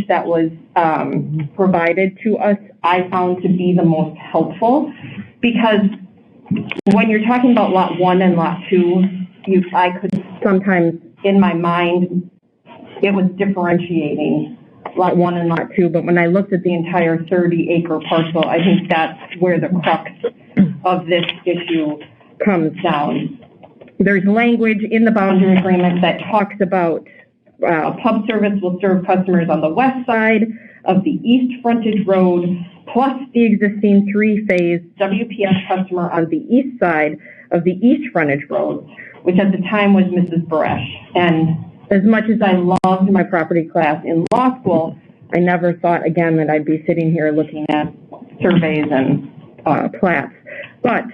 that was provided to us, I found to be the most helpful, because when you're talking about lot 1 and lot 2, I could sometimes, in my mind, it was differentiating lot 1 and lot 2, but when I looked at the entire 30-acre parcel, I think that's where the crux of this issue comes down. There's language in the boundary agreement that talks about pub service will serve customers on the west side of the east frontage road, plus the existing 3-phase WPS customer on the east side of the east frontage road, which at the time was Mrs. Baresh. And as much as I loved my property class in law school, I never thought again that I'd be sitting here looking at surveys and plats. But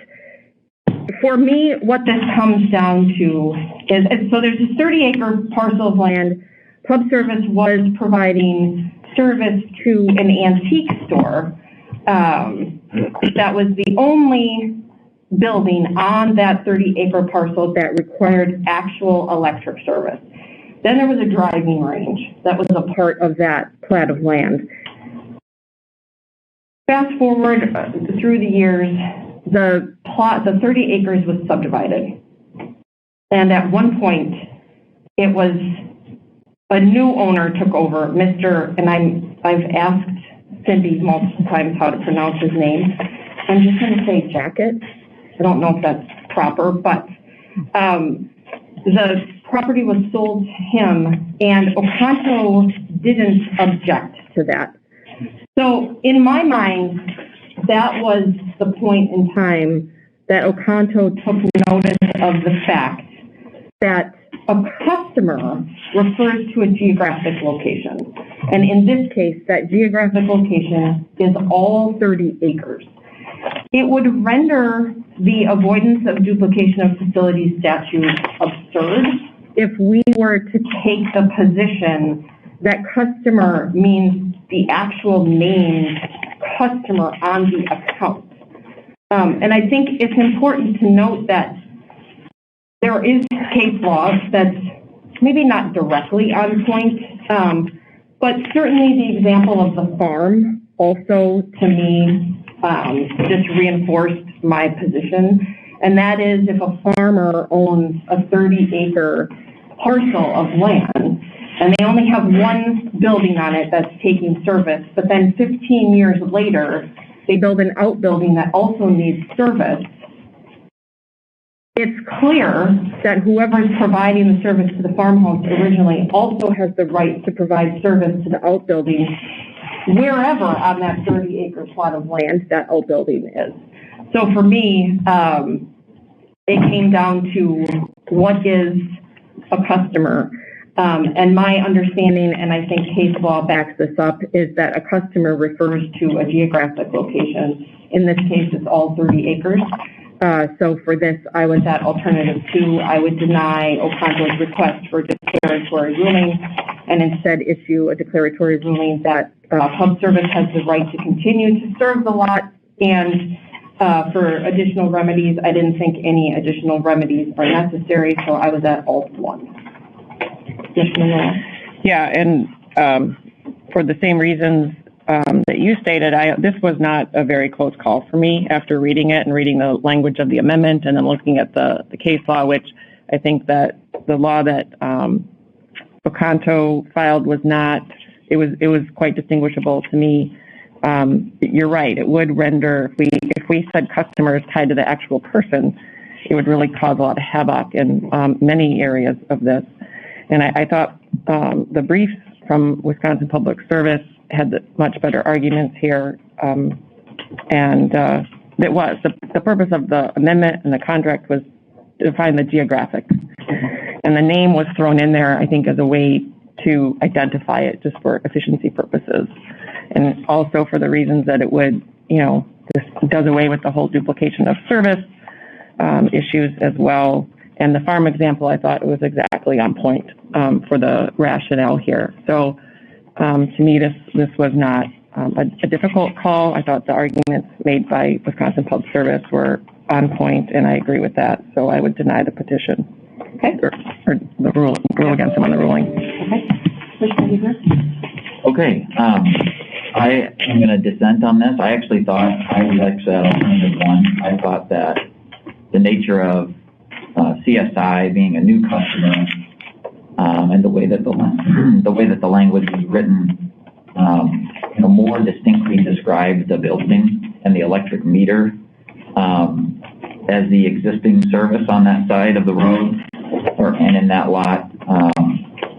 for me, what this comes down to is, so there's a 30-acre parcel of land. Pub Service was providing service to an antique store. That was the only building on that 30-acre parcel that required actual electric service. Then there was a driving range that was a part of that plat of land. Fast forward through the years, the 30 acres was subdivided. And at one point, it was a new owner took over, and I've asked Cindy multiple times how to pronounce his name. I'm just going to say Jacket. I don't know if that's proper, but the property was sold to him, and Oconto didn't object to that. So in my mind, that was the point in time that Oconto took notice of the fact that a customer refers to a geographic location. And in this case, that geographic location is all 30 acres. It would render the avoidance of duplication of facilities statute absurd if we were to take the position that customer means the actual named customer on the account. And I think it's important to note that there is case law that's maybe not directly on point, but certainly the example of the farm also, to me, just reinforced my position. And that is, if a farmer owns a 30-acre parcel of land, and they only have one building on it that's taking service, but then 15 years later, they build an outbuilding that also needs service, it's clear that whoever is providing the service to the farmhouse originally also has the right to provide service to the outbuilding wherever on that 30-acre plot of land that outbuilding is. So for me, it came down to what is a customer. And my understanding, and I think case law backs this up, is that a customer refers to a geographic location. In this case, it's all 30 acres. So for this, I was at alternative 2. I would deny Oconto's request for declaratory ruling and instead issue a declaratory ruling that Pub Service has the right to continue to serve the lot, and for additional remedies, I didn't think any additional remedies are necessary, so I was at alt 1. Yeah, and for the same reasons that you stated, this was not a very close call for me after reading it and reading the language of the amendment and then looking at the case law, which I think that the law that Oconto filed was not, it was quite distinguishable to me. You're right, it would render, if we said customers tied to the actual person, it would really cause a lot of havoc in many areas of this. And I thought the briefs from Wisconsin Public Service had much better arguments here. And it was. The purpose of the amendment and the contract was to define the geographic. And the name was thrown in there, I think, as a way to identify it just for efficiency purposes. And also for the reasons that it would, this does away with the whole duplication of service issues as well. And the farm example, I thought it was exactly on point for the rationale here. So to me, this was not a difficult call. I thought the arguments made by Wisconsin Public Service were on point, and I agree with that. So I would deny the petition. Okay. Or the rule against them on the ruling. Okay. Okay, I am going to dissent on this. I actually thought, I was actually at alternative one. I thought that the nature of CSI being a new customer and the way that the language is written, more distinctly described the building and the electric meter as the existing service on that side of the road and in that lot.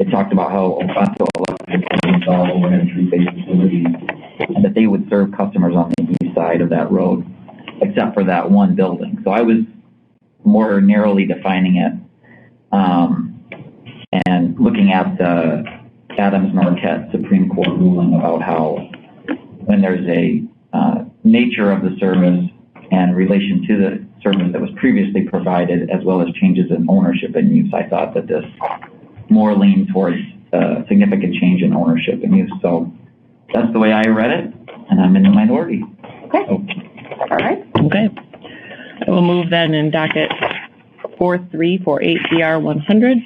It talked about how Oconto Electric would install overhead three-phase facilities and that they would serve customers on the east side of that road, except for that one building. So I was more narrowly defining it and looking at the Adams-Marquette Supreme Court ruling about how when there's a nature of the service and relation to the service that was previously provided, as well as changes in ownership and use, I thought that this more leaned towards significant change in ownership and use. So that's the way I read it, and I'm in the minority. Okay. So. All right. Okay. I will move then in docket 4348 CR 100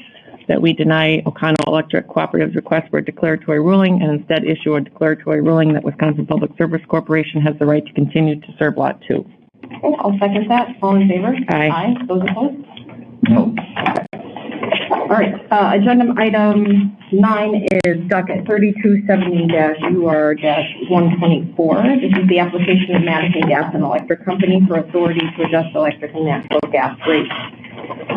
that we deny Oconto Electric Cooperative's request for a declaratory ruling and instead issue a declaratory ruling that Wisconsin Public Service Corporation has the right to continue to serve Lot 2. Okay, I'll second that. All in favor? Aye. Those opposed? No. All right. Agenda item 9 is docket 3270-UR-124. This is the application of Madison Gas and Electric Company for authority to adjust electric and natural gas rates.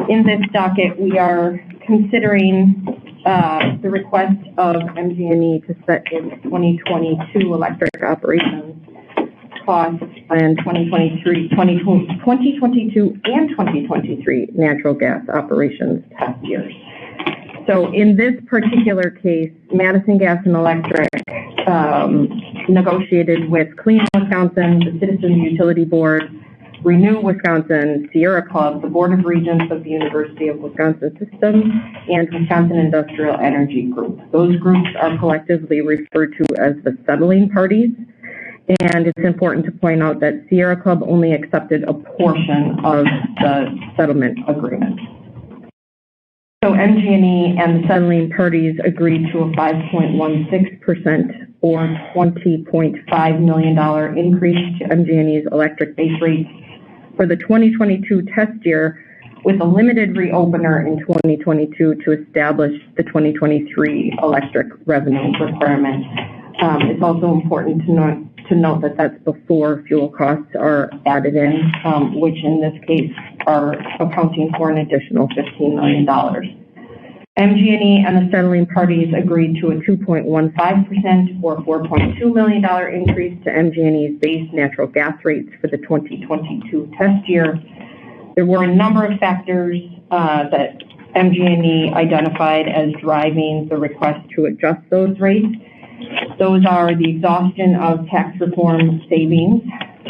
In this docket, we are considering the request of MG&E to set its 2022 electric operations costs and 2022 and 2023 natural gas operations test years. So in this particular case, Madison Gas and Electric negotiated with Clean Wisconsin, the Citizens Utility Board, Renew Wisconsin, Sierra Club, the Board of Regents of the University of Wisconsin System, and Wisconsin Industrial Energy Group. Those groups are collectively referred to as the settling parties. And it's important to point out that Sierra Club only accepted a portion of the settlement agreement. So MG&E and the settling parties agreed to a 5.16% or $20.5 million increase to MG&E's electric base rates for the 2022 test year, with a limited reopener in 2022 to establish the 2023 electric revenue requirement. It's also important to note that that's before fuel costs are added in, which in this case are accounting for an additional $15 million. MG&E and the settling parties agreed to a 2.15% or $4.2 million increase to MG&E's base natural gas rates for the 2022 test year. There were a number of factors that MG&E identified as driving the request to adjust those rates. Those are the exhaustion of tax reform savings,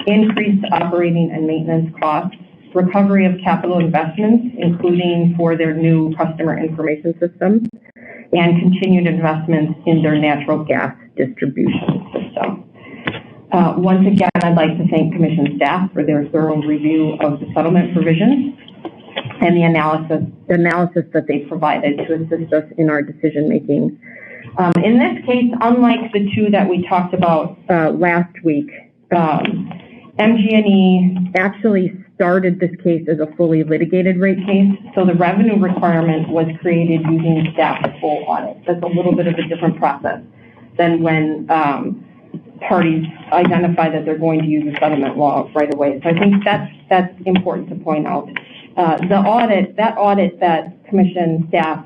increased operating and maintenance costs, recovery of capital investments, including for their new customer information system, and continued investments in their natural gas distribution system. Once again, I'd like to thank Commission staff for their thorough review of the settlement provisions and the analysis that they provided to assist us in our decision making. In this case, unlike the two that we talked about last week, MG&E actually started this case as a fully litigated rate case, so the revenue requirement was created using staff's full audit. That's a little bit of a different process than when parties identify that they're going to use a settlement law right away. So I think that's important to point out. That audit that Commission staff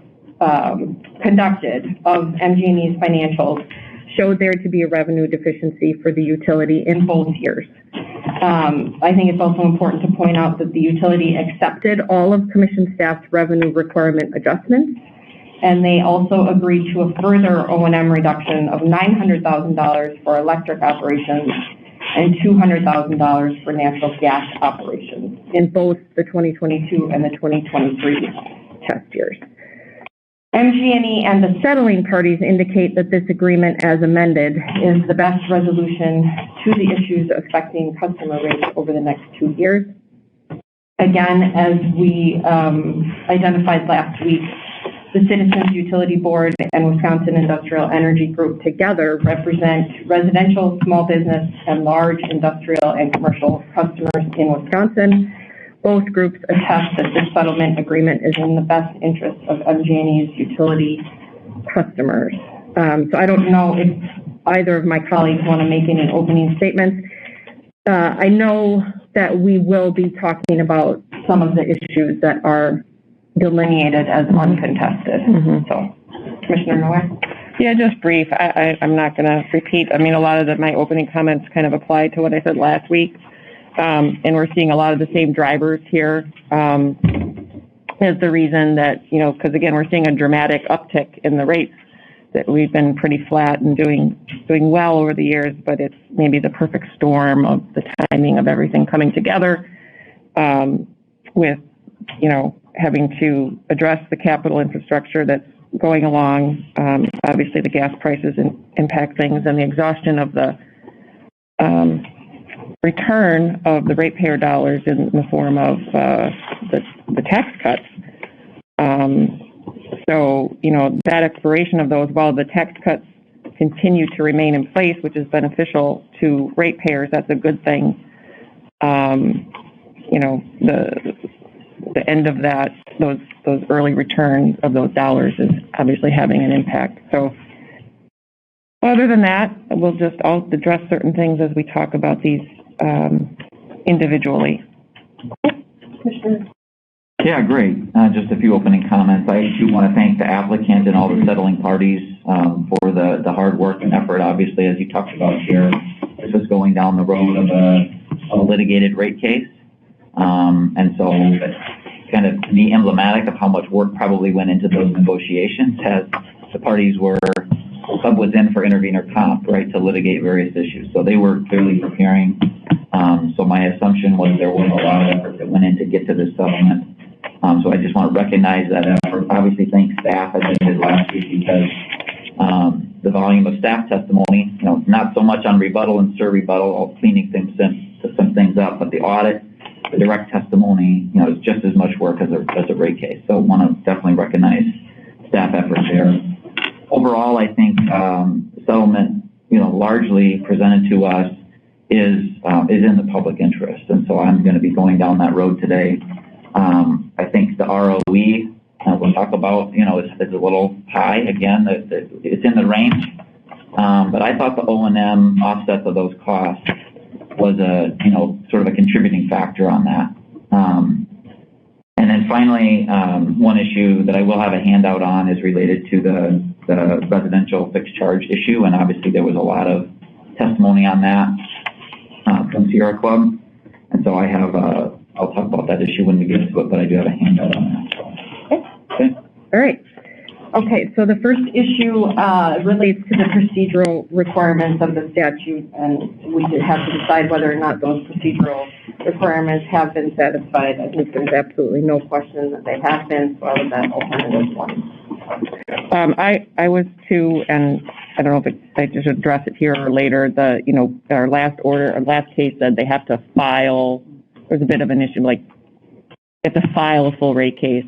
conducted of MG&E's financials showed there to be a revenue deficiency for the utility in both years. I think it's also important to point out that the utility accepted all of Commission staff's revenue requirement adjustments, and they also agreed to a further O&M reduction of $900,000 for electric operations and $200,000 for natural gas operations in both the 2022 and the 2023 test years. MG&E and the settling parties indicate that this agreement as amended is the best resolution to the issues affecting customer rates over the next 2 years. Again, as we identified last week, the Citizens Utility Board and Wisconsin Industrial Energy Group together represent residential, small business, and large industrial and commercial customers in Wisconsin. Both groups attest that this settlement agreement is in the best interest of MG&E's utility customers. So I don't know if either of my colleagues want to make any opening statements. I know that we will be talking about some of the issues that are delineated as uncontested. So, Commissioner Nowak? Yeah, just brief. I'm not going to repeat. I mean, a lot of my opening comments kind of apply to what I said last week. And we're seeing a lot of the same drivers here as the reason that, because again, we're seeing a dramatic uptick in the rates that we've been pretty flat and doing well over the years, but it's maybe the perfect storm of the timing of everything coming together with, having to address the capital infrastructure that's going along. Obviously, the gas prices impact things, and the exhaustion of the return of the ratepayer dollars in the form of the tax cuts. So, that expiration of those, while the tax cuts continue to remain in place, which is beneficial to ratepayers, that's a good thing. The end of that, those early returns of those dollars is obviously having an impact. So other than that, I'll address certain things as we talk about these individually. Yeah, great. Just a few opening comments. I do want to thank the applicant and all the settling parties for the hard work and effort. Obviously, as you talked about here, this is going down the road of a litigated rate case. And so it's kind of to me emblematic of how much work probably went into those negotiations as the parties were, sub was in for intervenor comp, right, to litigate various issues. So they were clearly preparing. So my assumption was there was a lot of effort that went in to get to this settlement. So I just want to recognize that effort. Obviously, thank staff as I did last week because the volume of staff testimony, not so much on rebuttal and rebuttal, cleaning some things up, but the audit, the direct testimony, is just as much work as a rate case. So I want to definitely recognize staff effort there. Overall, I think the settlement, largely presented to us is in the public interest, and so I'm going to be going down that road today. I think the ROE we'll talk about, is a little high. Again, it's in the range, but I thought the O&M offset of those costs was sort of a contributing factor on that. And then finally, one issue that I will have a handout on is related to the residential fixed charge issue, and obviously there was a lot of testimony on that from Sierra Club, and so I have I'll talk about that issue when we get to it, but I do have a handout on that. Okay. All right. Okay, so the first issue relates to the procedural requirements of the statute, and we did have to decide whether or not those procedural requirements have been satisfied. I think there's absolutely no question that they have been, so I would that alternative one. I was too, and I don't know if I just address it here or later. Our last case said they have to file. There's a bit of an issue, like they have to file a full rate case.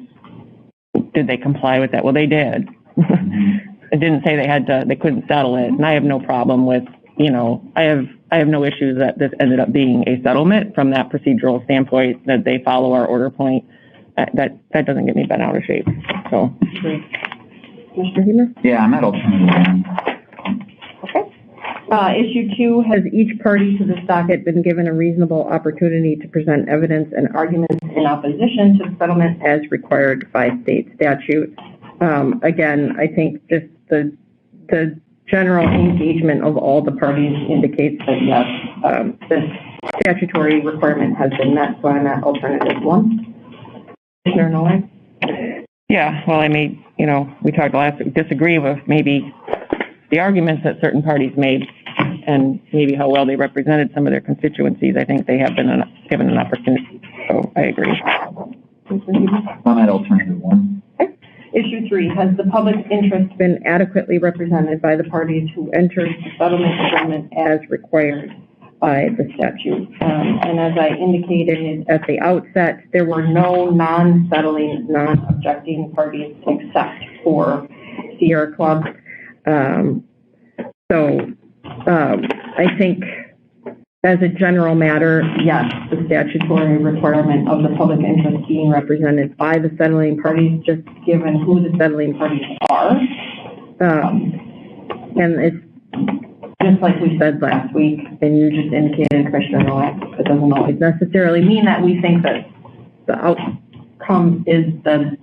Did they comply with that? Well, they did. It didn't say they couldn't settle it, and I have no problem with, I have no issues that this ended up being a settlement from that procedural standpoint, that they follow our order point. That doesn't get me bent out of shape. So, Mr. Heamer? Yeah, I'm at alternative one. Okay. Issue 2, has each party to this docket been given a reasonable opportunity to present evidence and arguments in opposition to the settlement as required by state statute? Again, I think just the general engagement of all the parties indicates that yes, this statutory requirement has been met, so I'm at alternative 1. Commissioner Nolan? Yeah, well, we talked last week, disagree with maybe the arguments that certain parties made and maybe how well they represented some of their constituencies. I think they have been given an opportunity, so I agree. I'm at alternative 1. Okay. Issue 3, has the public interest been adequately represented by the parties who entered the settlement agreement as required by the statute? And as I indicated at the outset, there were no non-settling, non-objecting parties except for Sierra Club. I think as a general matter, yes, the statutory requirement of the public interest being represented by the settling parties, just given who the settling parties are. And it's just like we said last week, and you just indicated, Commissioner Nowak, it doesn't always necessarily mean that we think that the outcome is the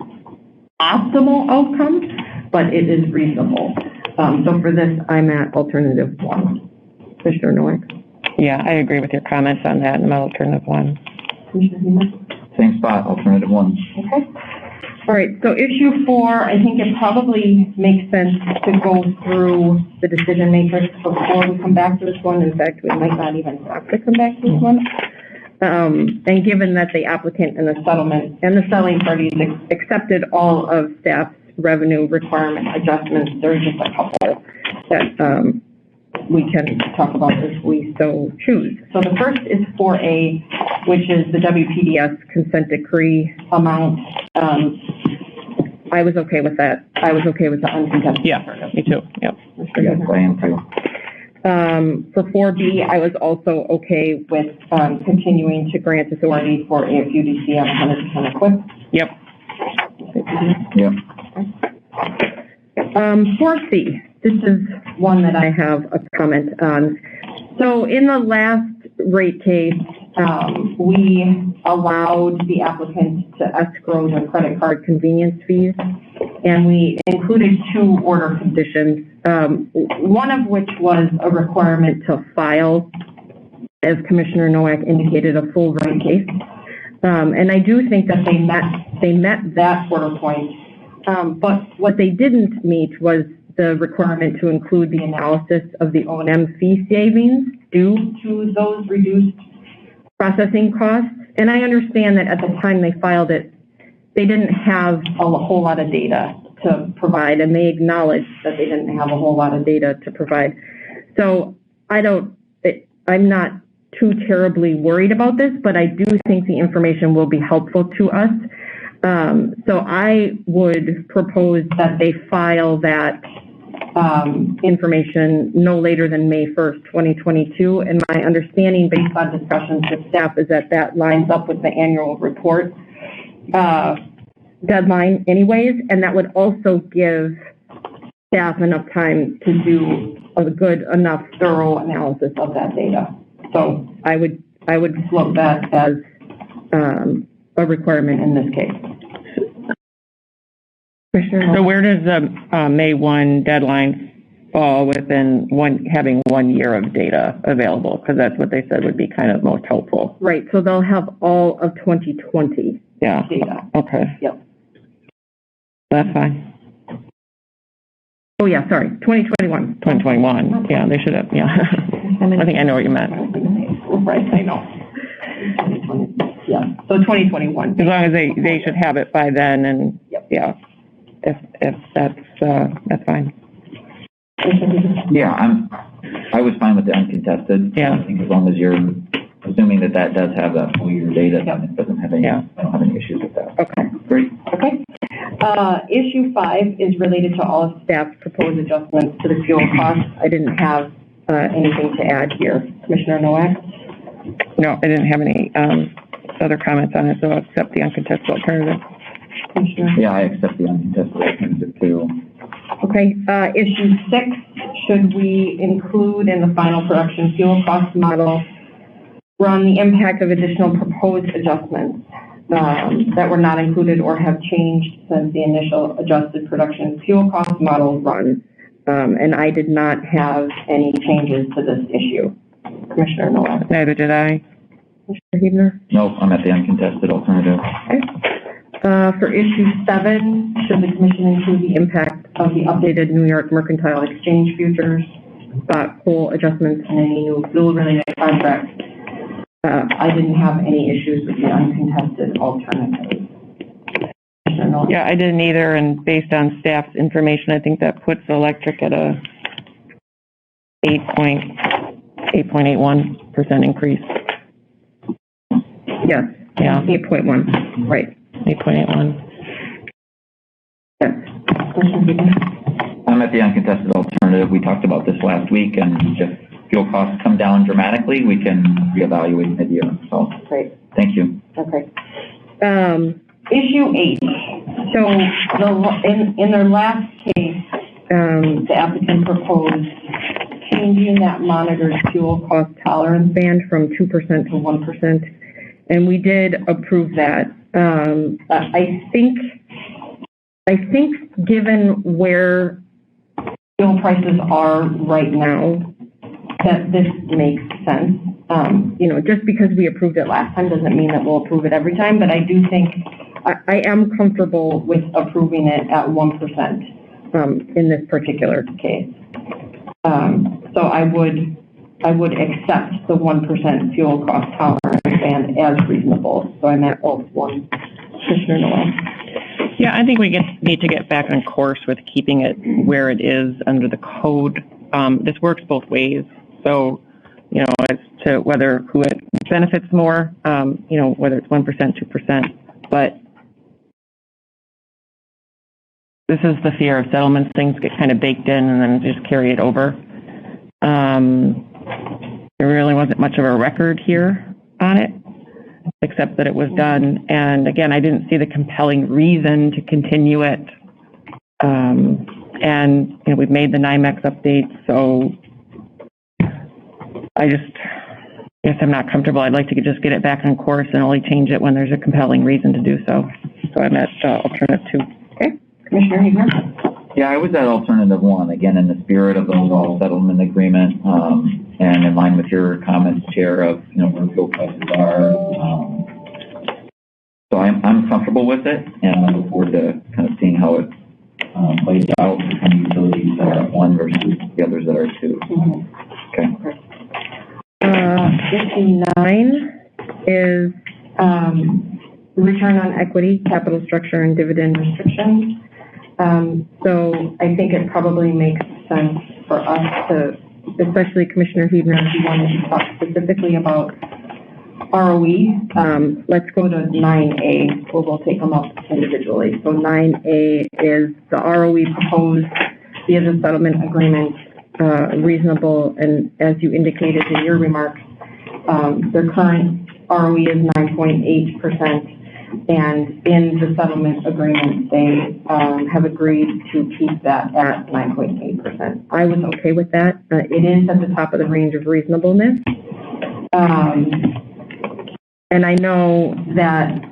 optimal outcome, but it is reasonable. So for this, I'm at alternative 1. Commissioner Nowak? Yeah, I agree with your comments on that. I'm at alternative 1. Commissioner Huber? Same spot, alternative 1. Okay. All right, so issue 4, I think it probably makes sense to go through the decision matrix before we come back to this one. In fact, we might not even have to come back to this one. And given that the applicant and the settlement and the selling parties accepted all of staff's revenue requirement adjustments, there's just a couple that we can talk about if we so choose. So the first is 4A, which is the WPDS consent decree amount. I was okay with that. I was okay with the uncontested. Yeah, me too. Yep. Yes, I am too. For 4B, I was also okay with continuing to grant authority for AFUDC on 100% equipped. Yep. Yep. 4C, this is one that I have a comment on. So in the last rate case, we allowed the applicant to escrow the credit card convenience fees, and we included 2 order conditions, one of which was a requirement to file, as Commissioner Nowak indicated, a full rate case. And I do think that they met that order point. But what they didn't meet was the requirement to include the analysis of the O&M fee savings due to those reduced processing costs. And I understand that at the time they filed it, they didn't have a whole lot of data to provide, and they acknowledged that they didn't have a whole lot of data to provide. So I'm not too terribly worried about this, but I do think the information will be helpful to us. So I would propose that they file that information no later than May 1st, 2022. And my understanding based on discussions with staff is that that lines up with the annual report deadline anyways, and that would also give staff enough time to do a good enough thorough analysis of that data. So I would float that as a requirement in this case. So where does the May 1 deadline fall within having 1 year of data available? Because that's what they said would be kind of most helpful. Right, so they'll have all of 2020 data. Okay. Yep. That's fine. Oh yeah, sorry, 2021. 2021, yeah, they should have, yeah. I think I know what you meant. Right, I know. Yeah, so 2021. As long as they should have it by then, and yep. Yeah, if that's fine. Yeah, I was fine with the uncontested. Yeah. I think as long as you're assuming that does have that full year data, then it doesn't have any. Yeah. I don't have any issues with that. Okay. Great. Okay. Issue 5 is related to all of staff's proposed adjustments to the fuel costs. I didn't have anything to add here. Commissioner Nowak? No, I didn't have any other comments on it, so I'll accept the uncontested alternative. Commissioner? Yeah, I accept the uncontested alternative too. Okay. Issue 6, should we include in the final production fuel cost model run the impact of additional proposed adjustments that were not included or have changed since the initial adjusted production fuel cost model run? And I did not have any changes to this issue. Commissioner Nowak? Neither did I. Commissioner Huebner? Nope, I'm at the uncontested alternative. Okay. For issue 7, should the commission include the impact of the updated New York Mercantile Exchange futures, spot coal adjustments, and any new fuel-related contracts? I didn't have any issues with the uncontested alternative. Yeah, I didn't either, and based on staff's information, I think that puts electric at a 8.81% increase. Yes. Yeah. 8.1. Right. 8.81. Yes. I'm at the uncontested alternative. We talked about this last week, and if fuel costs come down dramatically, we can reevaluate mid-year. So, great. Thank you. Okay. Issue 8. So in their last case, the applicant proposed changing that monitored fuel cost tolerance band from 2% to 1%, and we did approve that. I think given where fuel prices are right now, that this makes sense. Just because we approved it last time doesn't mean that we'll approve it every time, but I do think I am comfortable with approving it at 1% in this particular case. So I would accept the 1% fuel cost tolerance band as reasonable. So I'm at 1. Commissioner Noel. Yeah, I think we need to get back on course with keeping it where it is under the code. This works both ways. So, as to who it benefits more, whether it's 1%, 2%. But this is the fear of settlements. Things get kind of baked in and then just carry it over. There really wasn't much of a record here on it, except that it was done. And again, I didn't see the compelling reason to continue it. And we've made the NYMEX updates, so I guess I'm not comfortable. I'd like to just get it back on course and only change it when there's a compelling reason to do so. So I'm at alternative 2. Okay. Commissioner Huebner? Yeah, I was at alternative 1, again, in the spirit of the overall settlement agreement, and in line with your comments, Chair, of, where fuel prices are. So I'm comfortable with it, and I look forward to kind of seeing how it plays out between the utilities that are at 1 versus the others that are at 2. Okay. Issue 9 is return on equity, capital structure, and dividend restrictions. So I think it probably makes sense for us to, especially Commissioner Huebner, if you wanted to talk specifically about ROE. Let's go to 9A, where we'll take them up individually. So 9A is the ROE proposed via the settlement agreement, reasonable, and as you indicated in your remarks, their current ROE is 9.8%. And in the settlement agreement, they have agreed to keep that at 9.8%. I was okay with that. It is at the top of the range of reasonableness. And I know that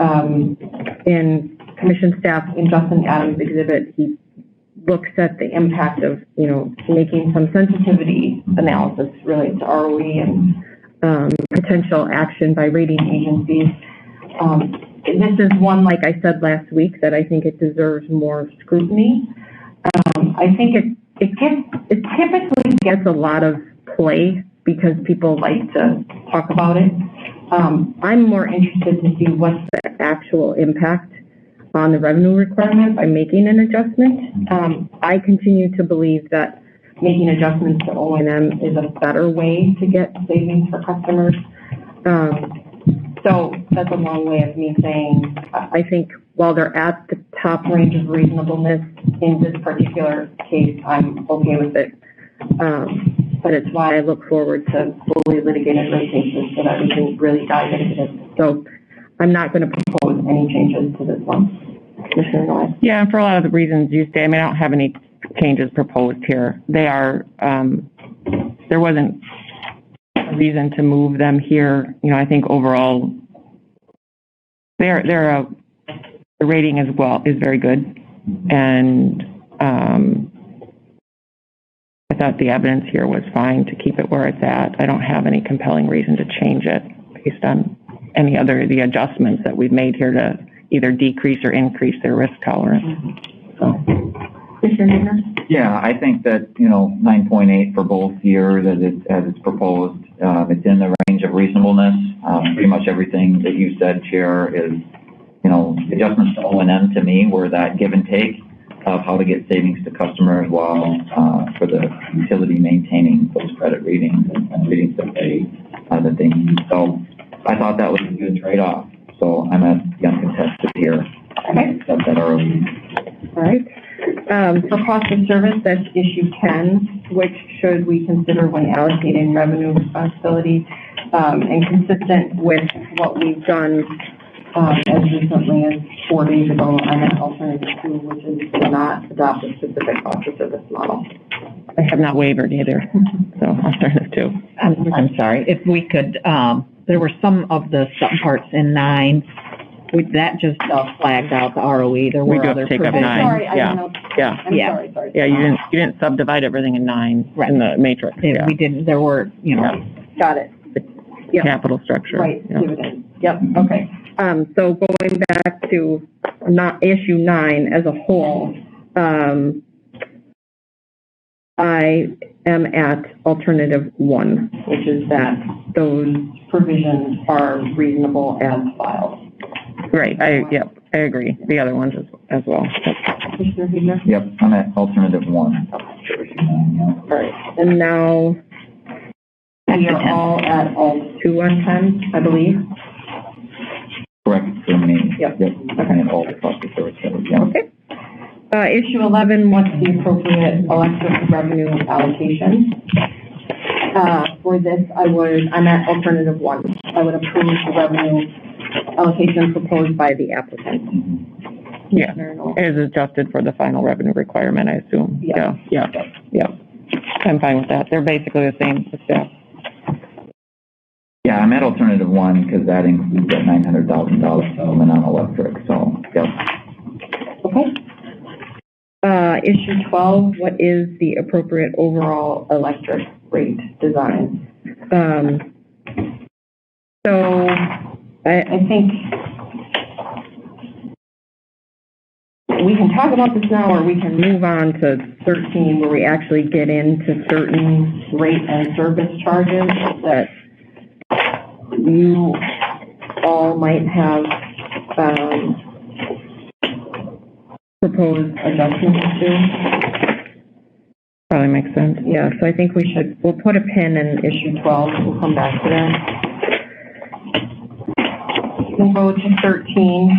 in commission staff, in Justin Adams' exhibit, he looks at the impact of, making some sensitivity analysis related to ROE and potential action by rating agencies. This is one, like I said last week, that I think it deserves more scrutiny. I think it typically gets a lot of play because people like to talk about it. I'm more interested to see what's the actual impact on the revenue requirement by making an adjustment. I continue to believe that making adjustments to O&M is a better way to get savings for customers. So that's a long way of me saying I think while they're at the top range of reasonableness in this particular case, I'm okay with it. But it's why I look forward to fully litigated rate cases so that we can really dive into it. So I'm not going to propose any changes to this one. Commissioner Noy. Yeah, and for a lot of the reasons you say, I don't have any changes proposed here. They are, there wasn't a reason to move them here. I think overall, the rating as well is very good, and I thought the evidence here was fine to keep it where it's at. I don't have any compelling reason to change it based on any other the adjustments that we've made here to either decrease or increase their risk tolerance. So. Yeah, I think that 9.8 for both years as it's proposed, it's in the range of reasonableness. Pretty much everything that you said, Chair, is adjustments to O&M to me were that give and take of how to get savings to customers while for the utility maintaining those credit ratings and ratings that they need. So I thought that was a good trade-off. So I'm at the uncontested here. Okay. Accept that early. All right. For cost of service, that's issue 10, which should we consider when allocating revenue responsibility, and consistent with what we've done as recently as 4 days ago on an alternative 2, which is to not adopt a specific cost of service model. I have not wavered either, so alternative 2. I'm sorry, if we could, there were some of the subparts in 9, that just flagged out the ROE. There We were do have other to take up provisions. 9. Sorry, I Yeah, don't know. yeah. I'm Yeah. sorry. Yeah, you didn't subdivide everything in 9 Right. in the matrix. Yeah. We didn't, there were, Got it. Yep. Capital structure. Right, Yeah. dividend. Yep, okay. So going back to issue 9 as a whole, I am at alternative 1, which is that those provisions are reasonable as filed. Right, I agree. The other ones as well. Commissioner Huebner? Yep, I'm at alternative 1. All right, and now we are all at alt 2 on 10, I believe. Correct for me. Yep. Okay. And all the cost of service. Yeah. Okay. Issue 11, what's the appropriate electric revenue allocation? For this, I'm at alternative 1. I would approve the revenue allocation proposed by the applicant. Yeah, as adjusted for the final revenue requirement, I assume. Yeah. Yeah. I'm fine with that. They're basically the same as staff. Yeah, I'm at alternative 1 because that includes that $900,000 settlement on electric. So, yep. Okay. Issue 12, what is the appropriate overall electric rate design? So I think we can talk about this now, or we can move on to 13, where we actually get into certain rate and service charges that you all might have proposed adjustments to. Probably makes sense. Yeah, so I think we'll put a pin in issue 12. We'll come back to that. We'll go to 13.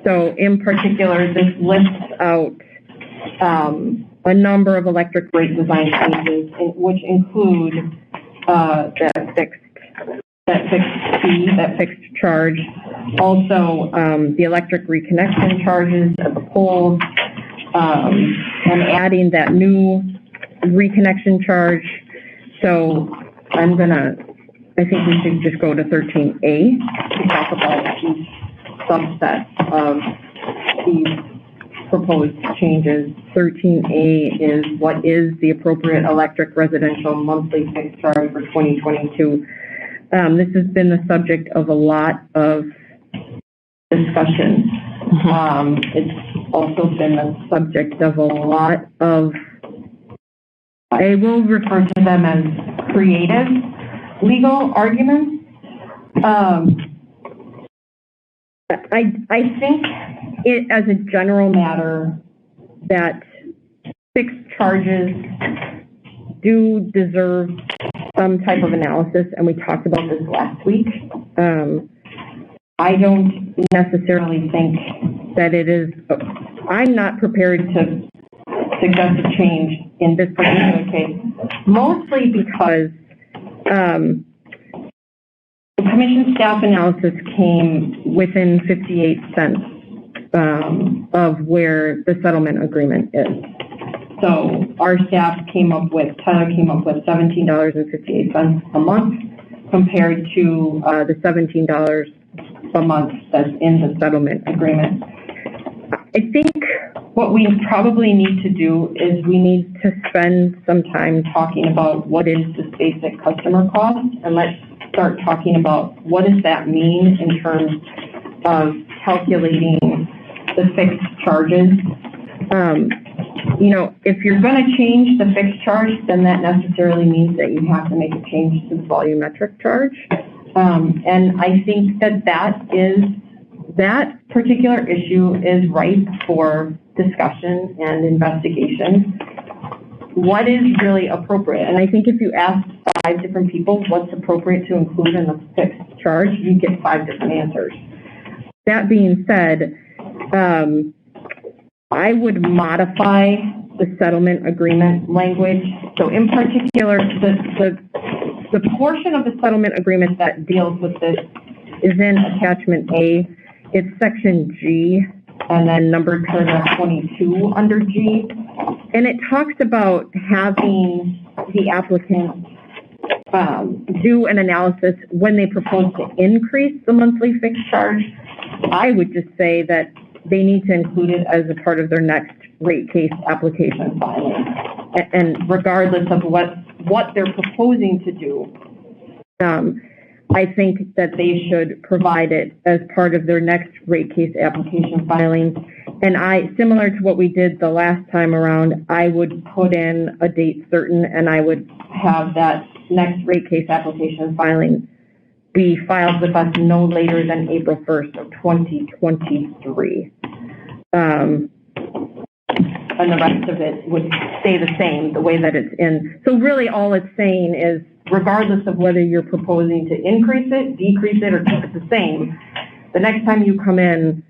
So in particular, this lists out a number of electric rate design changes, which include that fixed fee, that fixed charge. Also, the electric reconnection charges at the poles, and adding that new reconnection charge. So I think we should just go to 13A to talk about each subset of these proposed changes. 13A is what is the appropriate electric residential monthly fixed charge for 2022. This has been the subject of a lot of discussion. It's also been the subject of a lot of, I will refer to them as creative legal arguments. I think it, as a general matter, that fixed charges do deserve some type of analysis, and we talked about this last week. I don't necessarily think that it is, I'm not prepared to suggest a change in this particular case, mostly because the Commission staff analysis came within 58 cents of where the settlement agreement is. So our staff Tyler came up with $17.58 a month compared to the $17 a month that's in the settlement agreement. I think what we probably need to do is we need to spend some time talking about what is this basic customer cost, and let's start talking about what does that mean in terms of calculating the fixed charges. If you're going to change the fixed charge, then that necessarily means that you have to make a change to the volumetric charge. And I think that particular issue is ripe for discussion and investigation. What is really appropriate? And I think if you ask 5 different people what's appropriate to include in the fixed charge, you get 5 different answers. That being said, I would modify the settlement agreement language. So in particular, the portion of the settlement agreement that deals with this is in attachment A. It's section G, and then numbered paragraph 22 under G. And it talks about having the applicant do an analysis when they propose to increase the monthly fixed charge. I would just say that they need to include it as a part of their next rate case application filing. And regardless of what they're proposing to do, I think that they should provide it as part of their next rate case application filing. And similar to what we did the last time around, I would put in a date certain, and I would have that next rate case application filing be filed with us no later than April 1st of 2023. And the rest of it would stay the same, the way that it's in. So really all it's saying is, regardless of whether you're proposing to increase it, decrease it, or keep it the same, the next time you come in,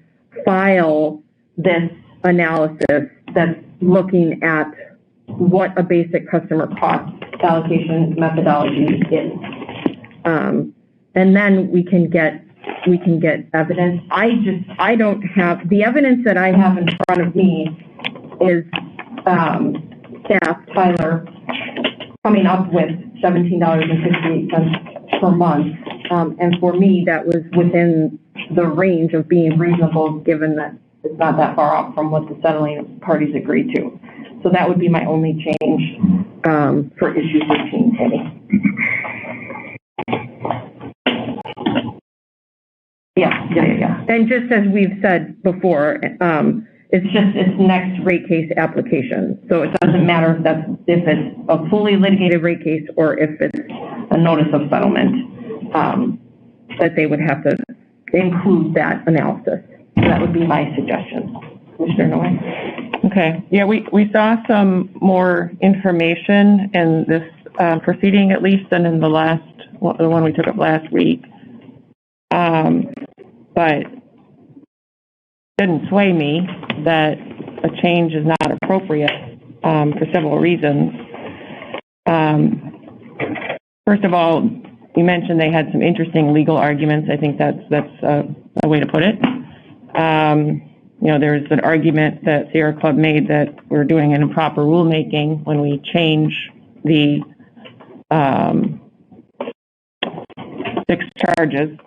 file this analysis that's looking at what a basic customer cost allocation methodology is. And then we can get evidence. I don't have, the evidence that I have in front of me is staff, Tyler, coming up with $17.58 per month. And for me, that was within the range of being reasonable, given that it's not that far off from what the settling parties agreed to. So that would be my only change for issue 15A. Yeah. And just as we've said before, it's next rate case application. So it doesn't matter if it's a fully litigated rate case or if it's a notice of settlement, that they would have to include that analysis. So that would be my suggestion. Commissioner Noy? Okay. Yeah, we saw some more information in this proceeding, at least, than in the one we took up last week. But didn't sway me that a change is not appropriate for several reasons. First of all, you mentioned they had some interesting legal arguments. I think that's a way to put it. There's an argument that Sierra Club made that we're doing an improper rulemaking when we change the fixed charges,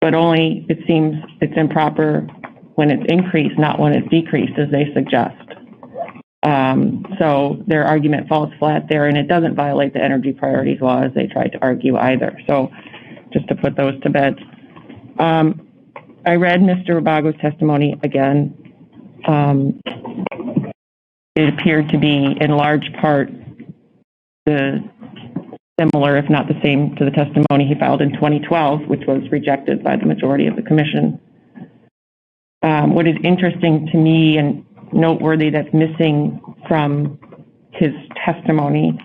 but only it seems it's improper when it's increased, not when it's decreased, as they suggest. So their argument falls flat there, and it doesn't violate the energy priorities law, as they tried to argue either. So just to put those to bed. I read Mr. Rabago's testimony again. It appeared to be, in large part, similar, if not the same, to the testimony he filed in 2012, which was rejected by the majority of the commission. What is interesting to me and noteworthy that's missing from his testimony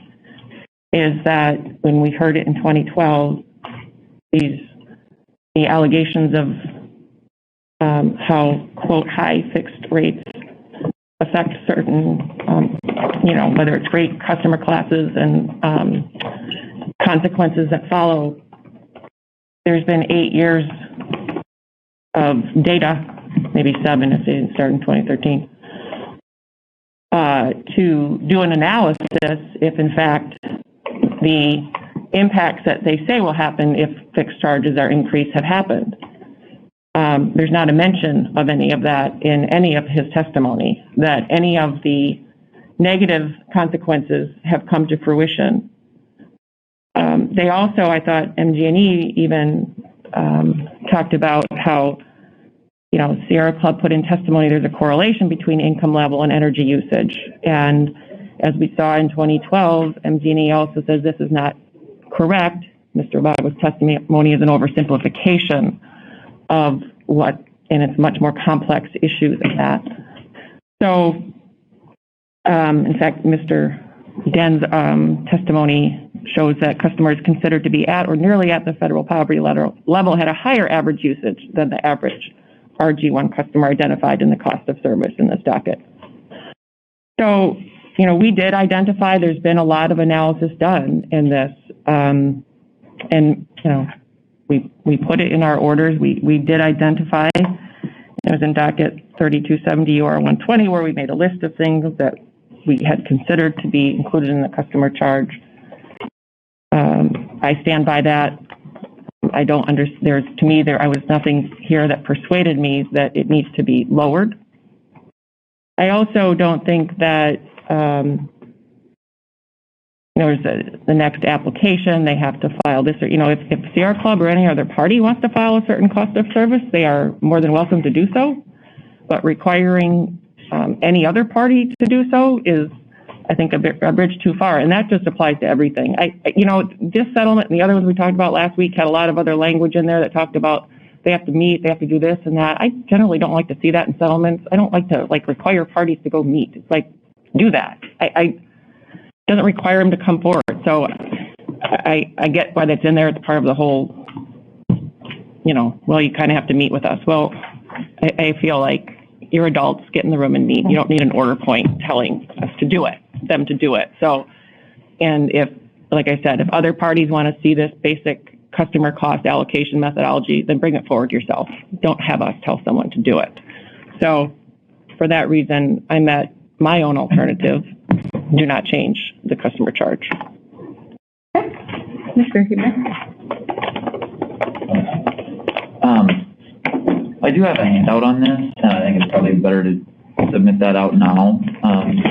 is that when we heard it in 2012, the allegations of how, quote, high fixed rates affect certain, whether it's rate customer classes and consequences that follow. There's been 8 years of data, maybe 7 if they didn't start in 2013, to do an analysis if, in fact, the impacts that they say will happen if fixed charges are increased have happened. There's not a mention of any of that in any of his testimony, that any of the negative consequences have come to fruition. They also, I thought, MG&E even talked about how, Sierra Club put in testimony there's a correlation between income level and energy usage. And as we saw in 2012, MG&E also says this is not correct. Mr. Rabago's testimony is an oversimplification of and it's much more complex issue than that. So, in fact, Mr. Den's testimony shows that customers considered to be at or nearly at the federal poverty level had a higher average usage than the average our G1 customer identified in the cost of service in this docket. So, we did identify, there's been a lot of analysis done in this, and, we put it in our orders. We did identify, it was in docket 3270 or 120, where we made a list of things that we had considered to be included in the customer charge. I stand by that. I don't understand, I was nothing here that persuaded me that it needs to be lowered. I also don't think that, the next application, they have to file this, or, if Sierra Club or any other party wants to file a certain cost of service, they are more than welcome to do so. But requiring any other party to do so is, I think, a bridge too far. And that just applies to everything. This settlement and the other ones we talked about last week had a lot of other language in there that talked about they have to meet, they have to do this and that. I generally don't like to see that in settlements. I don't like to require parties to go meet. It's like, do that. It doesn't require them to come forward. So I get why that's in there. It's part of the whole, well, you kind of have to meet with us. Well, I feel like you're adults, get in the room and meet. You don't need an order point telling us to do it, them to do it. So, and if, like I said, if other parties want to see this basic customer cost allocation methodology, then bring it forward yourself. Don't have us tell someone to do it. So for that reason, I met my own alternative. Do not change the customer charge. Mr. Huber? I do have a handout on this, and I think it's probably better to submit that out now.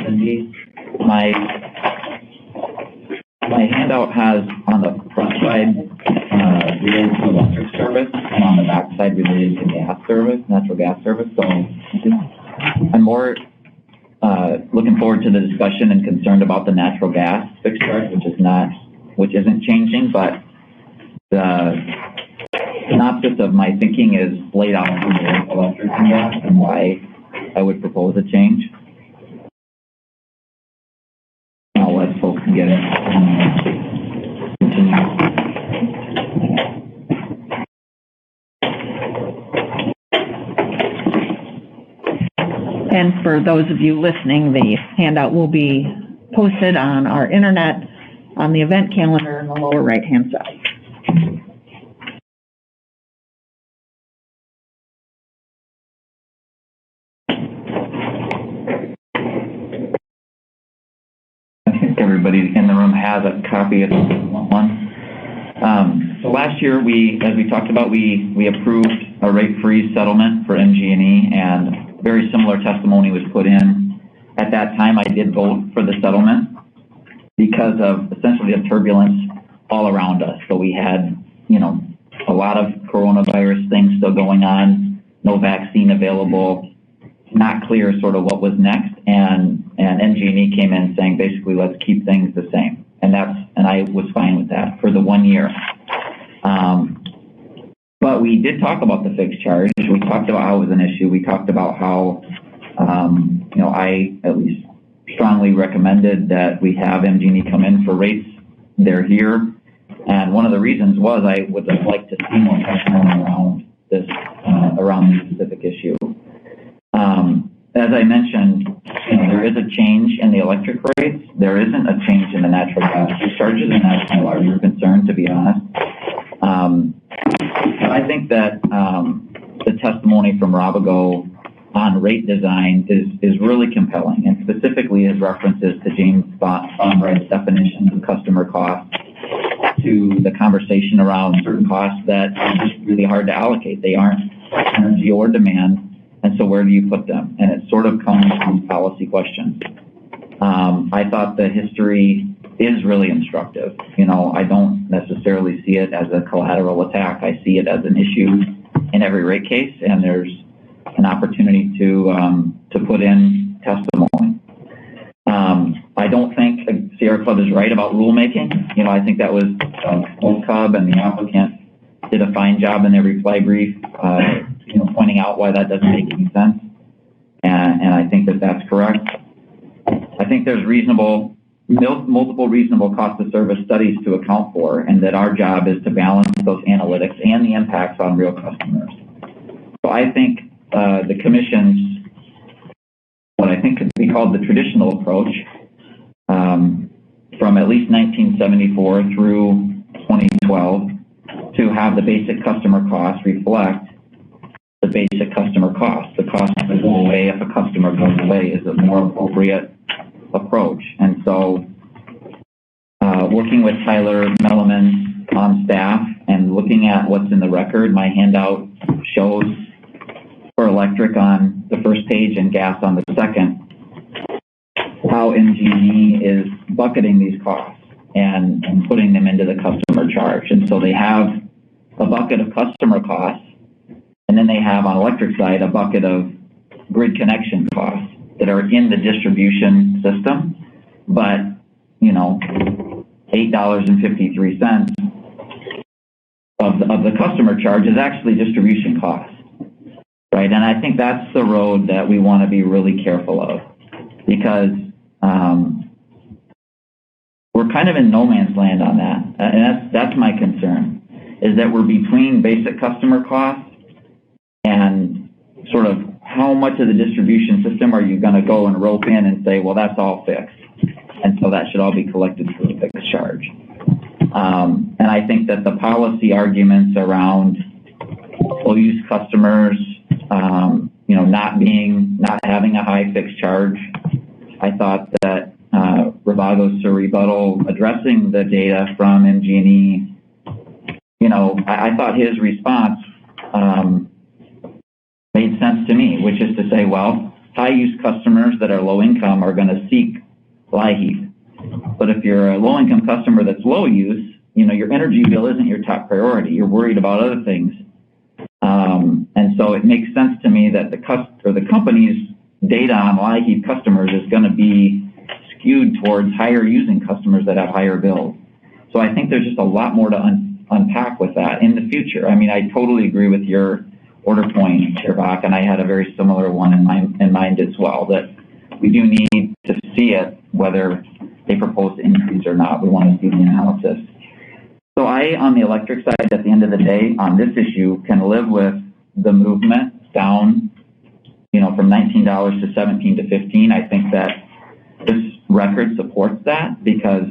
Cindy, my handout has on the front side related to electric service, and on the back side related to gas service, natural gas service. So I'm more looking forward to the discussion and concerned about the natural gas fixed charge, which isn't changing, but the synopsis of my thinking is laid out in electric and gas and why I would propose a change. I'll let folks get it. Continue. And for those of you listening, the handout will be posted on our internet on the event calendar in the lower right-hand side. I think everybody in the room has a copy of one. So last year, as we talked about, we approved a rate freeze settlement for MG&E, and very similar testimony was put in. At that time, I did vote for the settlement because of essentially the turbulence all around us. So we had, a lot of coronavirus things still going on, no vaccine available, not clear sort of what was next, and MG&E came in saying basically let's keep things the same, and I was fine with that for the 1 year. But we did talk about the fixed charge. We talked about how it was an issue. We talked about how, I at least strongly recommended that we have MG&E come in for rates. They're here. And one of the reasons was I would have liked to see more testimony around this specific issue. As I mentioned, there is a change in the electric rates. There isn't a change in the natural gas charges, and that's my larger concern, to be honest. But I think that the testimony from Robigo on rate design is really compelling, and specifically his references to James Bonbright's definitions of customer cost, to the conversation around certain costs that are just really hard to allocate. They aren't energy or demand, and so where do you put them? And it sort of comes from policy questions. I thought the history is really instructive. I don't necessarily see it as a collateral attack. I see it as an issue in every rate case, and there's an opportunity to put in testimony. I don't think Sierra Club is right about rulemaking. I think that was Old Cub and the applicant did a fine job in their reply brief, pointing out why that doesn't make any sense. And I think that that's correct. I think there's multiple reasonable cost of service studies to account for, and that our job is to balance those analytics and the impacts on real customers. So I think the Commission's, what I think could be called the traditional approach, from at least 1974 through 2012, to have the basic customer cost reflect the basic customer cost. The cost to go away if a customer goes away is a more appropriate approach. And so, working with Tyler Melliman on staff and looking at what's in the record, my handout shows for electric on the first page and gas on the second, how MG&E is bucketing these costs and putting them into the customer charge. And so they have a bucket of customer costs, and then they have on electric side a bucket of grid connection costs that are in the distribution system, but, you know, $8.53 of the customer charge is actually distribution costs, right? And I think that's the road that we want to be really careful of, because we're kind of in no man's land on that. And that's my concern, is that we're between basic customer costs and sort of how much of the distribution system are you going to go and rope in and say, well, that's all fixed, and so that should all be collected through a fixed charge. And I think that the policy arguments around low-use customers, you know, not having a high fixed charge, I thought that Ravago's rebuttal addressing the data from MG&E, you know, I thought his response made sense to me, which is to say, well, high-use customers that are low-income are going to seek LIHEAP. But if you're a low-income customer that's low-use, you know, your energy bill isn't your top priority. You're worried about other things. And so it makes sense to me that the company's data on LIHEAP customers is going to be skewed towards higher using customers that have higher bills. So I think there's just a lot more to unpack with that in the future. I mean, I totally agree with your order point, Bach, and I had a very similar one in mind as well, that we do need to see it, whether they propose to increase or not. We want to see the analysis. So I, on the electric side, at the end of the day, on this issue, can live with the movement down, you know, from $19 to $17 to $15. I think that this record supports that, because,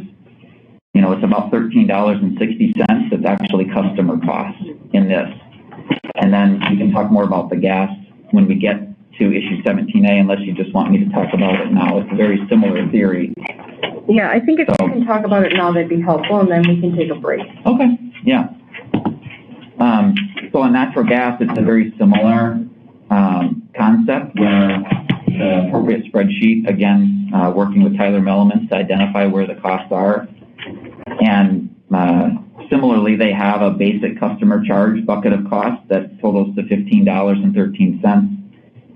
you know, it's about $13.60 that's actually customer cost in this. And then we can talk more about the gas when we get to issue 17A, unless you just want me to talk about it now. It's a very similar theory. Yeah, I think if you can talk about it now, that'd be helpful, and then we can take a break. Okay, yeah. So on natural gas, it's a very similar concept, where the appropriate spreadsheet, again, working with Tyler Melliman to identify where the costs are. And similarly, they have a basic customer charge bucket of costs that totals to $15.13.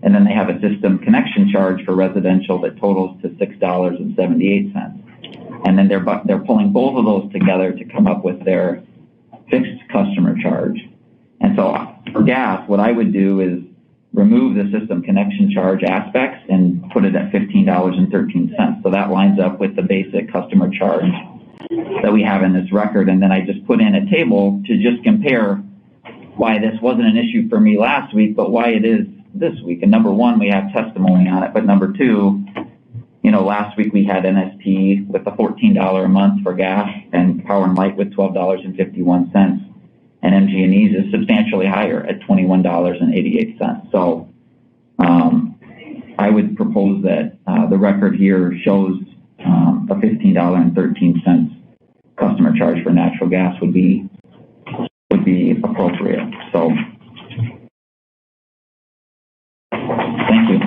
And then they have a system connection charge for residential that totals to $6.78. And then they're pulling both of those together to come up with their fixed customer charge. And so for gas, what I would do is remove the system connection charge aspects and put it at $15.13. So that lines up with the basic customer charge that we have in this record. And then I just put in a table to just compare why this wasn't an issue for me last week, but why it is this week. And number one, we have testimony on it. But number two, you know, last week we had NSP with a $14 a month for gas, and Power and Light with $12.51. And MG&E's is substantially higher at $21.88. So I would propose that the record here shows a $15.13 customer charge for natural gas would be appropriate. So thank you.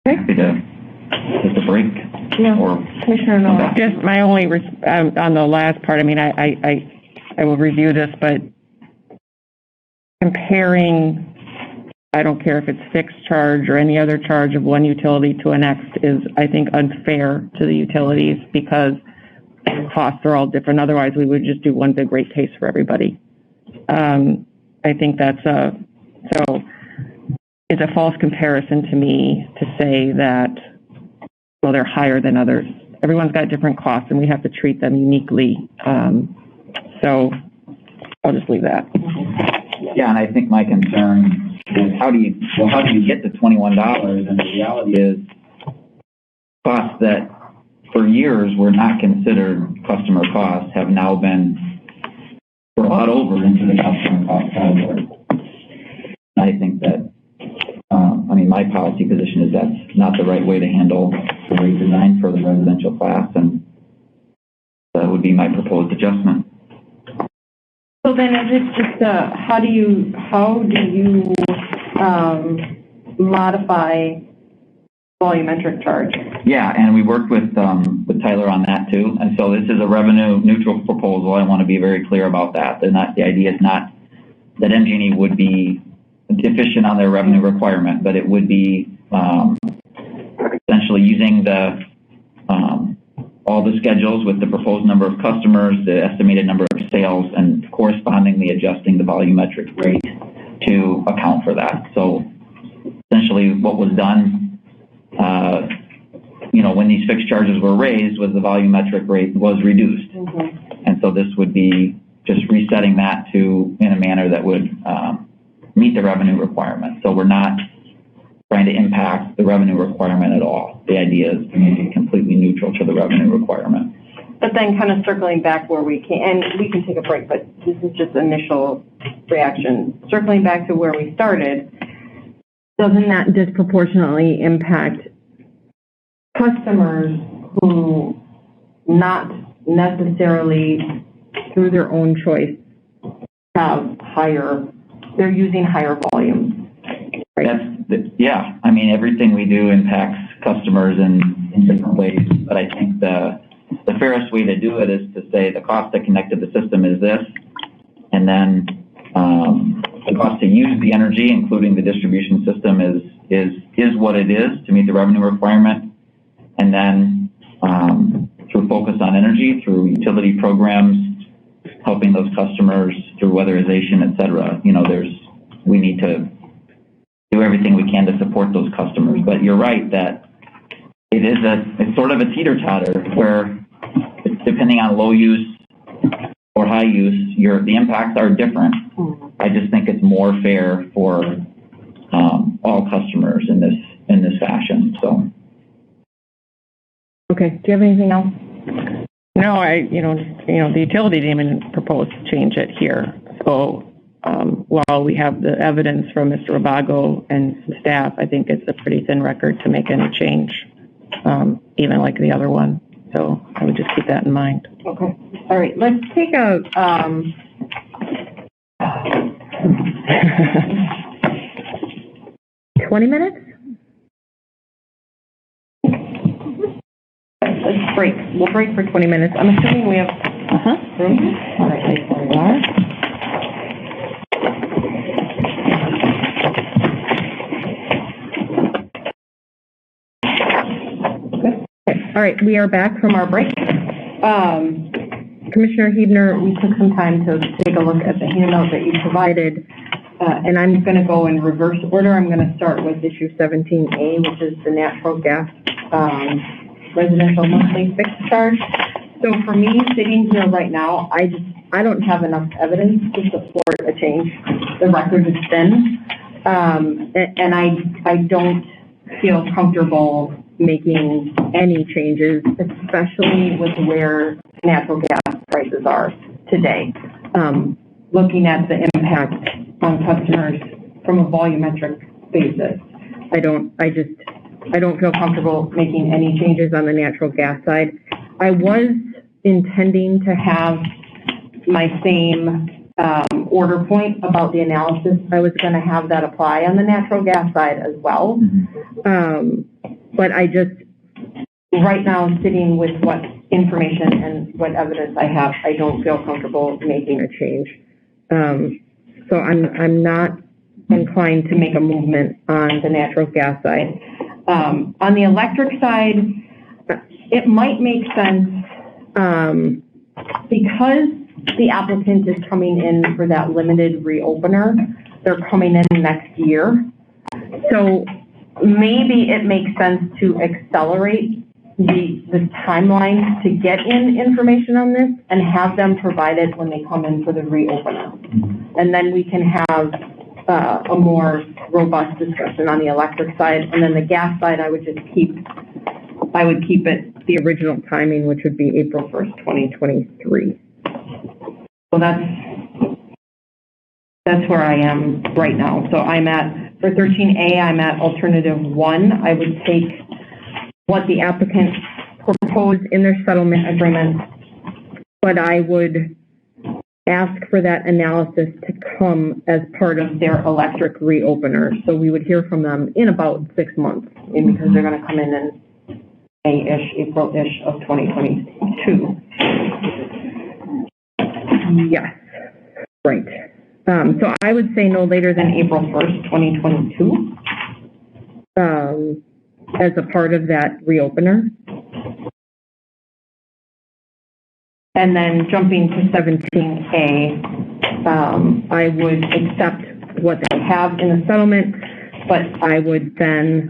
Okay. Happy to take a break. Yeah. Or Commissioner Novak. Just my only, on the last part, I mean, I will review this, but comparing, I don't care if it's fixed charge or any other charge of one utility to the next, is, I think, unfair to the utilities, because costs are all different. Otherwise, we would just do one big rate case for everybody. I think that's so it's a false comparison to me to say that, well, they're higher than others. Everyone's got different costs, and we have to treat them uniquely. So I'll just leave that. Yeah, and I think my concern is how do you get to $21? And the reality is costs that for years were not considered customer costs have now been brought over into the customer cost category. I think that, my policy position is that's not the right way to handle the rate design for the residential class, and that would be my proposed adjustment. So then is it just, how do you modify volumetric charge? Yeah, and we worked with Tyler on that too. And so this is a revenue neutral proposal. I want to be very clear about that. The idea is not that MG&E would be deficient on their revenue requirement, but it would be essentially using all the schedules with the proposed number of customers, the estimated number of sales, and correspondingly adjusting the volumetric rate to account for that. So essentially what was done, when these fixed charges were raised, was the volumetric rate was reduced. Mm-hmm. And so this would be just resetting that in a manner that would meet the revenue requirement. So we're not trying to impact the revenue requirement at all. The idea is to make it completely neutral to the revenue requirement. But then kind of circling back where we can, and we can take a break, but this is just initial reaction. Circling back to where we started, doesn't that disproportionately impact customers who not necessarily through their own choice they're using higher volumes? Right? Yeah, everything we do impacts customers in different ways, but I think the fairest way to do it is to say the cost to connect to the system is this, and then the cost to use the energy, including the distribution system, is what it is to meet the revenue requirement, and then through focus on energy, through utility programs, helping those customers through weatherization, et cetera. We need to do everything we can to support those customers. But you're right that it's sort of a teeter-totter where depending on low use or high use, the impacts are different. I just think it's more fair for all customers in this fashion. So. Okay. Do you have anything else? No, the utility didn't even propose to change it here. So while we have the evidence from Mr. Rabago and staff, I think it's a pretty thin record to make any change, even like the other one. So I would just keep that in mind. Okay. All right. Let's take a 20 minutes? Let's break. We'll break for 20 minutes. I'm assuming we have room. All right, there we are. Okay. All right, we are back from our break. Commissioner Huebner, we took some time to take a look at the handout that you provided, and I'm going to go in reverse order. I'm going to start with issue 17A, which is the natural gas residential monthly fixed charge. So for me, sitting here right now, I don't have enough evidence to support a change. The record is thin, and I don't feel comfortable making any changes, especially with where natural gas prices are today. Looking at the impact on customers from a volumetric basis, I don't feel comfortable making any changes on the natural gas side. I was intending to have my same order point about the analysis. I was going to have that apply on the natural gas side as well. But right now, sitting with what information and what evidence I have, I don't feel comfortable making a change. So I'm not inclined to make a movement on the natural gas side. On the electric side, it might make sense because the applicant is coming in for that limited reopener. They're coming in next year. So maybe it makes sense to accelerate the timeline to get in information on this and have them provide it when they come in for the reopener. And then we can have a more robust discussion on the electric side. And then the gas side, I would keep it the original timing, which would be April 1st, 2023. So that's where I am right now. So for 13A, I'm at alternative 1. I would take what the applicant proposed in their settlement agreement, but I would ask for that analysis to come as part of their electric reopener. So we would hear from them in about 6 months, because they're going to come in May-ish, April-ish of 2022. Yes, right. So I would say no later than April 1st, 2022, as a part of that reopener. And then jumping to 17A, I would accept what they have in the settlement, but I would then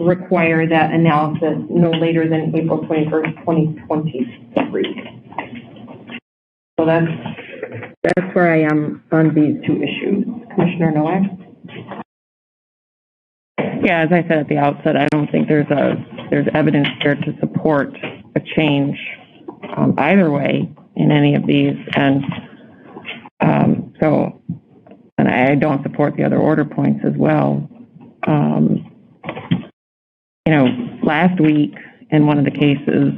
require that analysis no later than April 21st, 2023. So that's where I am on these two issues. Commissioner Nowak? Yeah, as I said at the outset, I don't think there's evidence there to support a change either way in any of these, and I don't support the other order points as well. Last week in one of the cases,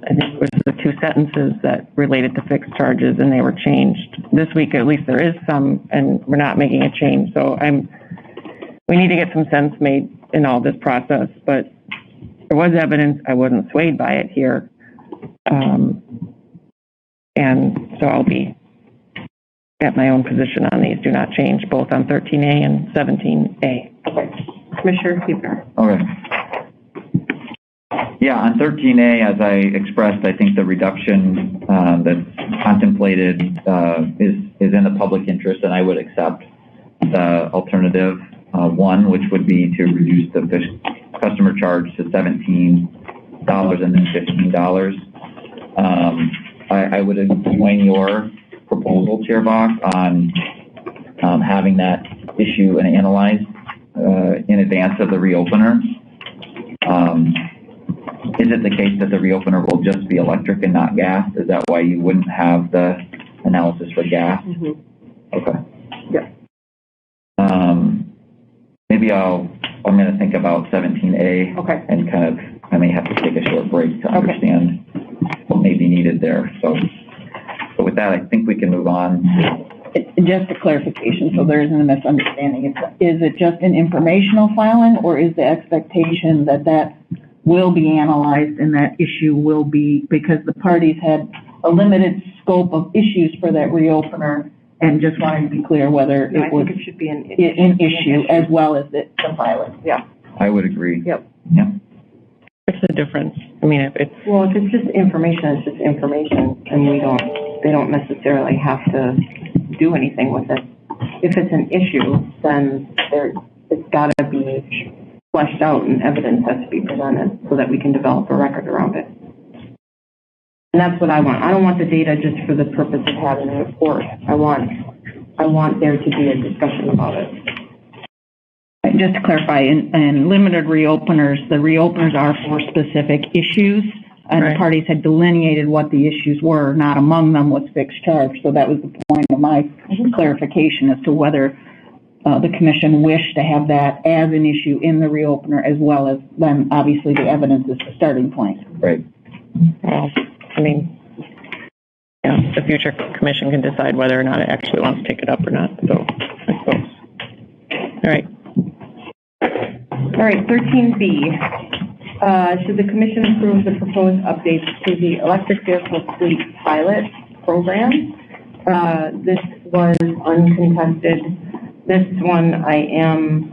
I think it was the 2 sentences that related to fixed charges, and they were changed. This week, at least, there is some, and we're not making a change. So we need to get some sense made in all this process. But there was evidence. I wasn't swayed by it here, and so I'll be at my own position on these. Do not change, both on 13A and 17A. Okay, Commissioner Huebner. Okay. Yeah, on 13A, as I expressed, I think the reduction that's contemplated is in the public interest, and I would accept the alternative 1, which would be to reduce the customer charge to $17 and then $15. I would join your proposal, Chair Bach, on having that issue and analyzed in advance of the reopener. Is it the case that the reopener will just be electric and not gas? Is that why you wouldn't have the analysis for gas? Mm-hmm. Okay. Yeah. Maybe I'm going to think about 17A. Okay. And I may have to take a short break to understand what may be needed there. So with that, I think we can move on. Just a clarification, so there isn't a misunderstanding. Is it just an informational filing, or is the expectation that will be analyzed and that issue will be, because the parties had a limited scope of issues for that reopener, and just wanted to be clear whether it should be an issue as well as the filing. Yeah. I would agree. Yep. Yep. What's the difference? I mean, if it's just information, it's just information, and they don't necessarily have to do anything with it. If it's an issue, then it's got to be fleshed out and evidence has to be presented so that we can develop a record around it. And that's what I want. I don't want the data just for the purpose of having a report. I want there to be a discussion about it. Just to clarify, in limited reopeners, the reopeners are for specific issues, and right. The parties had delineated what the issues were. Not among them was fixed charge. So that was the point of my clarification as to whether the commission wished to have that as an issue in the reopener, as well as then obviously the evidence is the starting point. Right. Well, I mean, yeah, the future commission can decide whether or not it actually wants to take it up or not. So, I suppose. All right. All right, 13B. Should the commission approve the proposed updates to the electric vehicle fleet pilot program? This was uncontested. This one I'm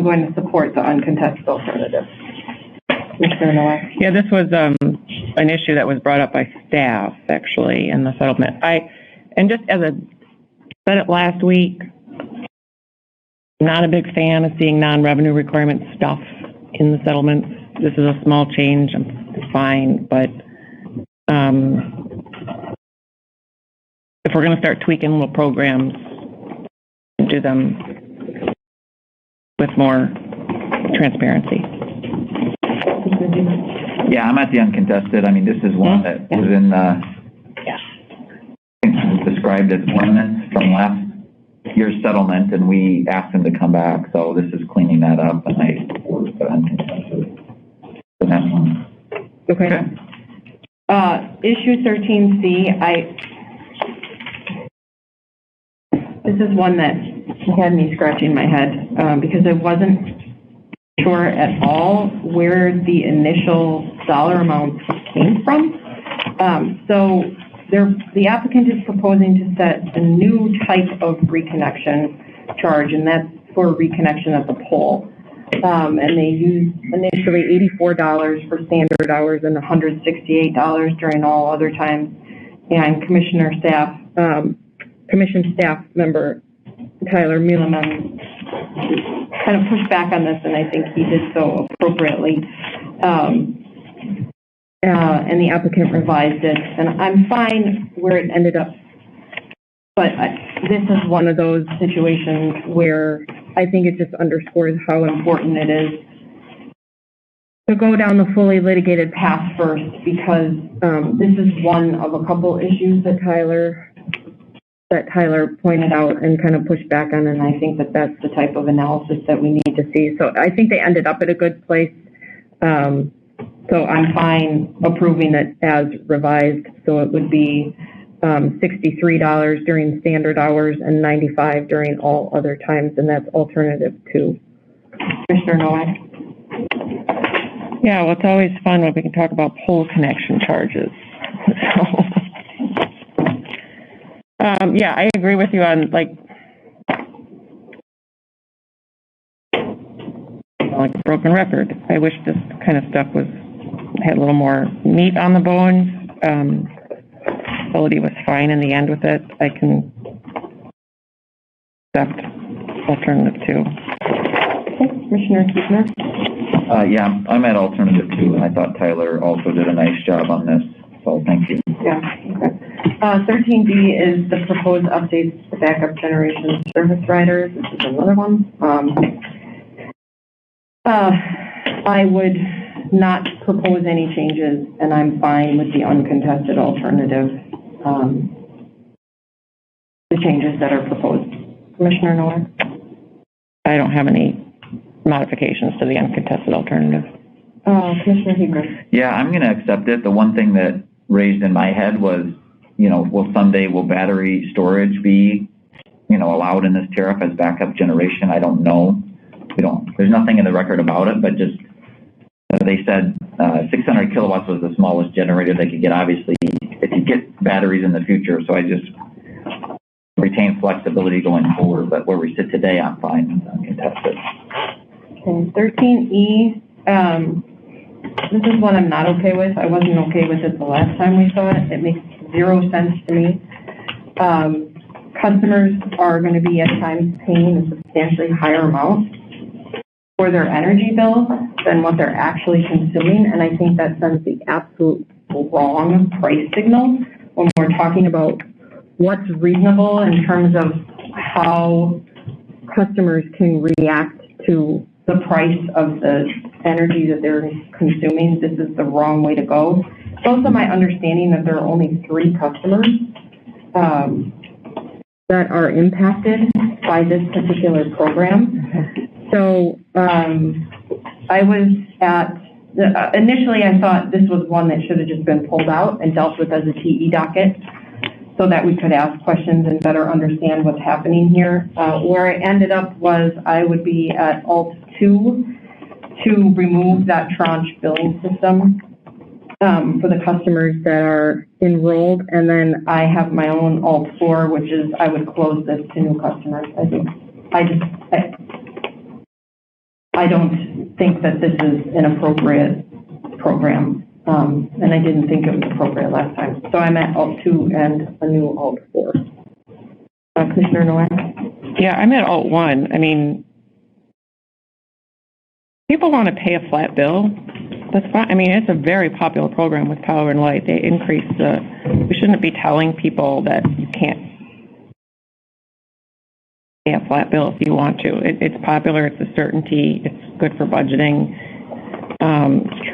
going to support the uncontested alternative. Mr. Noah? Yeah, this was an issue that was brought up by staff, actually, in the settlement. And just as I said it last week, not a big fan of seeing non-revenue requirement stuff in the settlement. This is a small change, it's fine, but if we're going to start tweaking little programs, do them with more transparency. Yeah, I'm at the uncontested. I mean, this is one that was in I think it was described as ordinance from last year's settlement, and we asked them to come back. So this is cleaning that up, and I put uncontested for that one. Okay. Issue 13C, this is one that had me scratching my head because I wasn't sure at all where the initial dollar amount came from. So the applicant is proposing to set a new type of reconnection charge, and that's for reconnection at the pole. And they used initially $84 for standard hours and $168 during all other times. And commission staff member Tyler Muleman kind of pushed back on this, and I think he did so appropriately. And the applicant revised it, and I'm fine where it ended up. But this is one of those situations where I think it just underscores how important it is to go down the fully litigated path first, because this is one of a couple issues that Tyler pointed out and kind of pushed back on, and I think that that's the type of analysis that we need to see. So I think they ended up at a good place. So I'm fine approving it as revised. So it would be $63 during standard hours and $95 during all other times, and that's alternative 2. Commissioner Nowak? Yeah, well, it's always fun when we can talk about pole connection charges. Yeah, I agree with you on, like a broken record. I wish this kind of stuff had a little more meat on the bones. Facility was fine in the end with it. I can accept alternative 2. Okay, Commissioner Kuchner? Yeah, I'm at alternative 2, and I thought Tyler also did a nice job on this, so thank you. Yeah, okay. 13B is the proposed updates to backup generation service riders. This is another one. I would not propose any changes, and I'm fine with the uncontested alternative, the changes that are proposed. Commissioner Nowak? I don't have any modifications to the uncontested alternative. Commissioner Hebert? Yeah, I'm going to accept it. The one thing that raised in my head was, will battery storage be, allowed in this tariff as backup generation? I don't know. There's nothing in the record about it, but just, they said 600 kilowatts was the smallest generator they could get, obviously, if you get batteries in the future. So I just retain flexibility going forward, but where we sit today, I'm fine with uncontested. Okay, 13E, this is one I'm not okay with. I wasn't okay with it the last time we saw it. It makes zero sense to me. Customers are going to be at times paying a substantially higher amount for their energy bill than what they're actually consuming, and I think that sends the absolute wrong price signal when we're talking about what's reasonable in terms of how customers can react to the price of the energy that they're consuming. This is the wrong way to go. It's also my understanding that there are only 3 customers that are impacted by this particular program. So I was initially I thought this was one that should have just been pulled out and dealt with as a TE docket so that we could ask questions and better understand what's happening here. Where I ended up was I would be at Alt 2 to remove that tranche billing system for the customers that are enrolled, and then I have my own Alt 4, which is I would close this to new customers. I don't think that this is an appropriate program, and I didn't think it was appropriate last time. So I'm at Alt 2 and a new Alt 4. Commissioner Nowak? Yeah, I'm at Alt 1. I mean, people want to pay a flat bill, that's fine. I mean, it's a very popular program with Power and Light. They increase we shouldn't be telling people that you can't pay a flat bill if you want to. It's popular, it's a certainty, it's good for budgeting,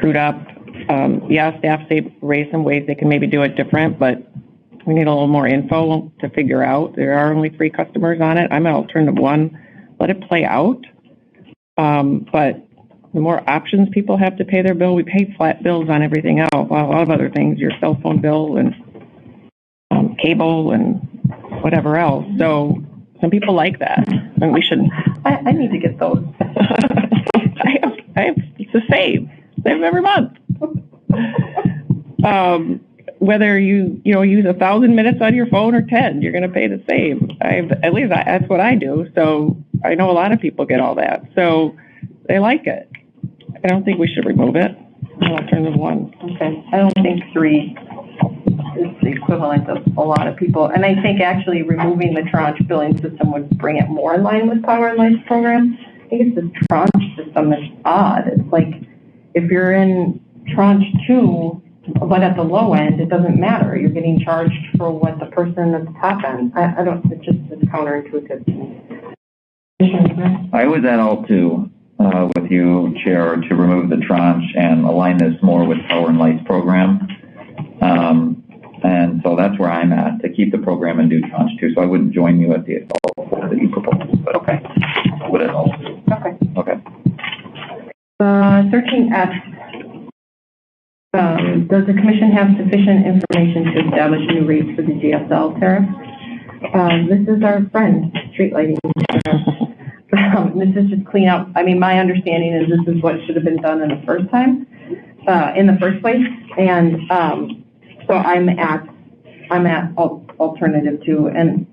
trued up. Yeah, staff raise some ways they can maybe do it different, but we need a little more info to figure out. There are only 3 customers on it. I'm at alternative 1. Let it play out. But the more options people have to pay their bill, we pay flat bills on everything else, a lot of other things, your cell phone bill and cable and whatever else. So some people like that, and we should. I need to get those. I have to save every month. Whether you use 1,000 minutes on your phone or 10, you're going to pay the same. At least that's what I do. So I know a lot of people get all that. So they like it. I don't think we should remove it. Alternative 1. Okay. I don't think 3 is the equivalent of a lot of people. And I think actually removing the tranche billing system would bring it more in line with Power and Light's program. I think it's this tranche system that's odd. It's like if you're in tranche 2, but at the low end, it doesn't matter. You're getting charged for what the person at the top end. It's counterintuitive to me. I was at all 2 with you, Chair, to remove the tranche and align this more with Power and Light's program. And so that's where I'm at, to keep the program and do tranche 2. So I wouldn't join you at the all 4 that you proposed. But okay. Would it all 2? Okay. Okay. 13F. Does the commission have sufficient information to establish new rates for the GSL tariff? This is our friend, street lighting. This is just clean up. I mean, my understanding is this is what should have been done in the first place. And so I'm at alternative 2, and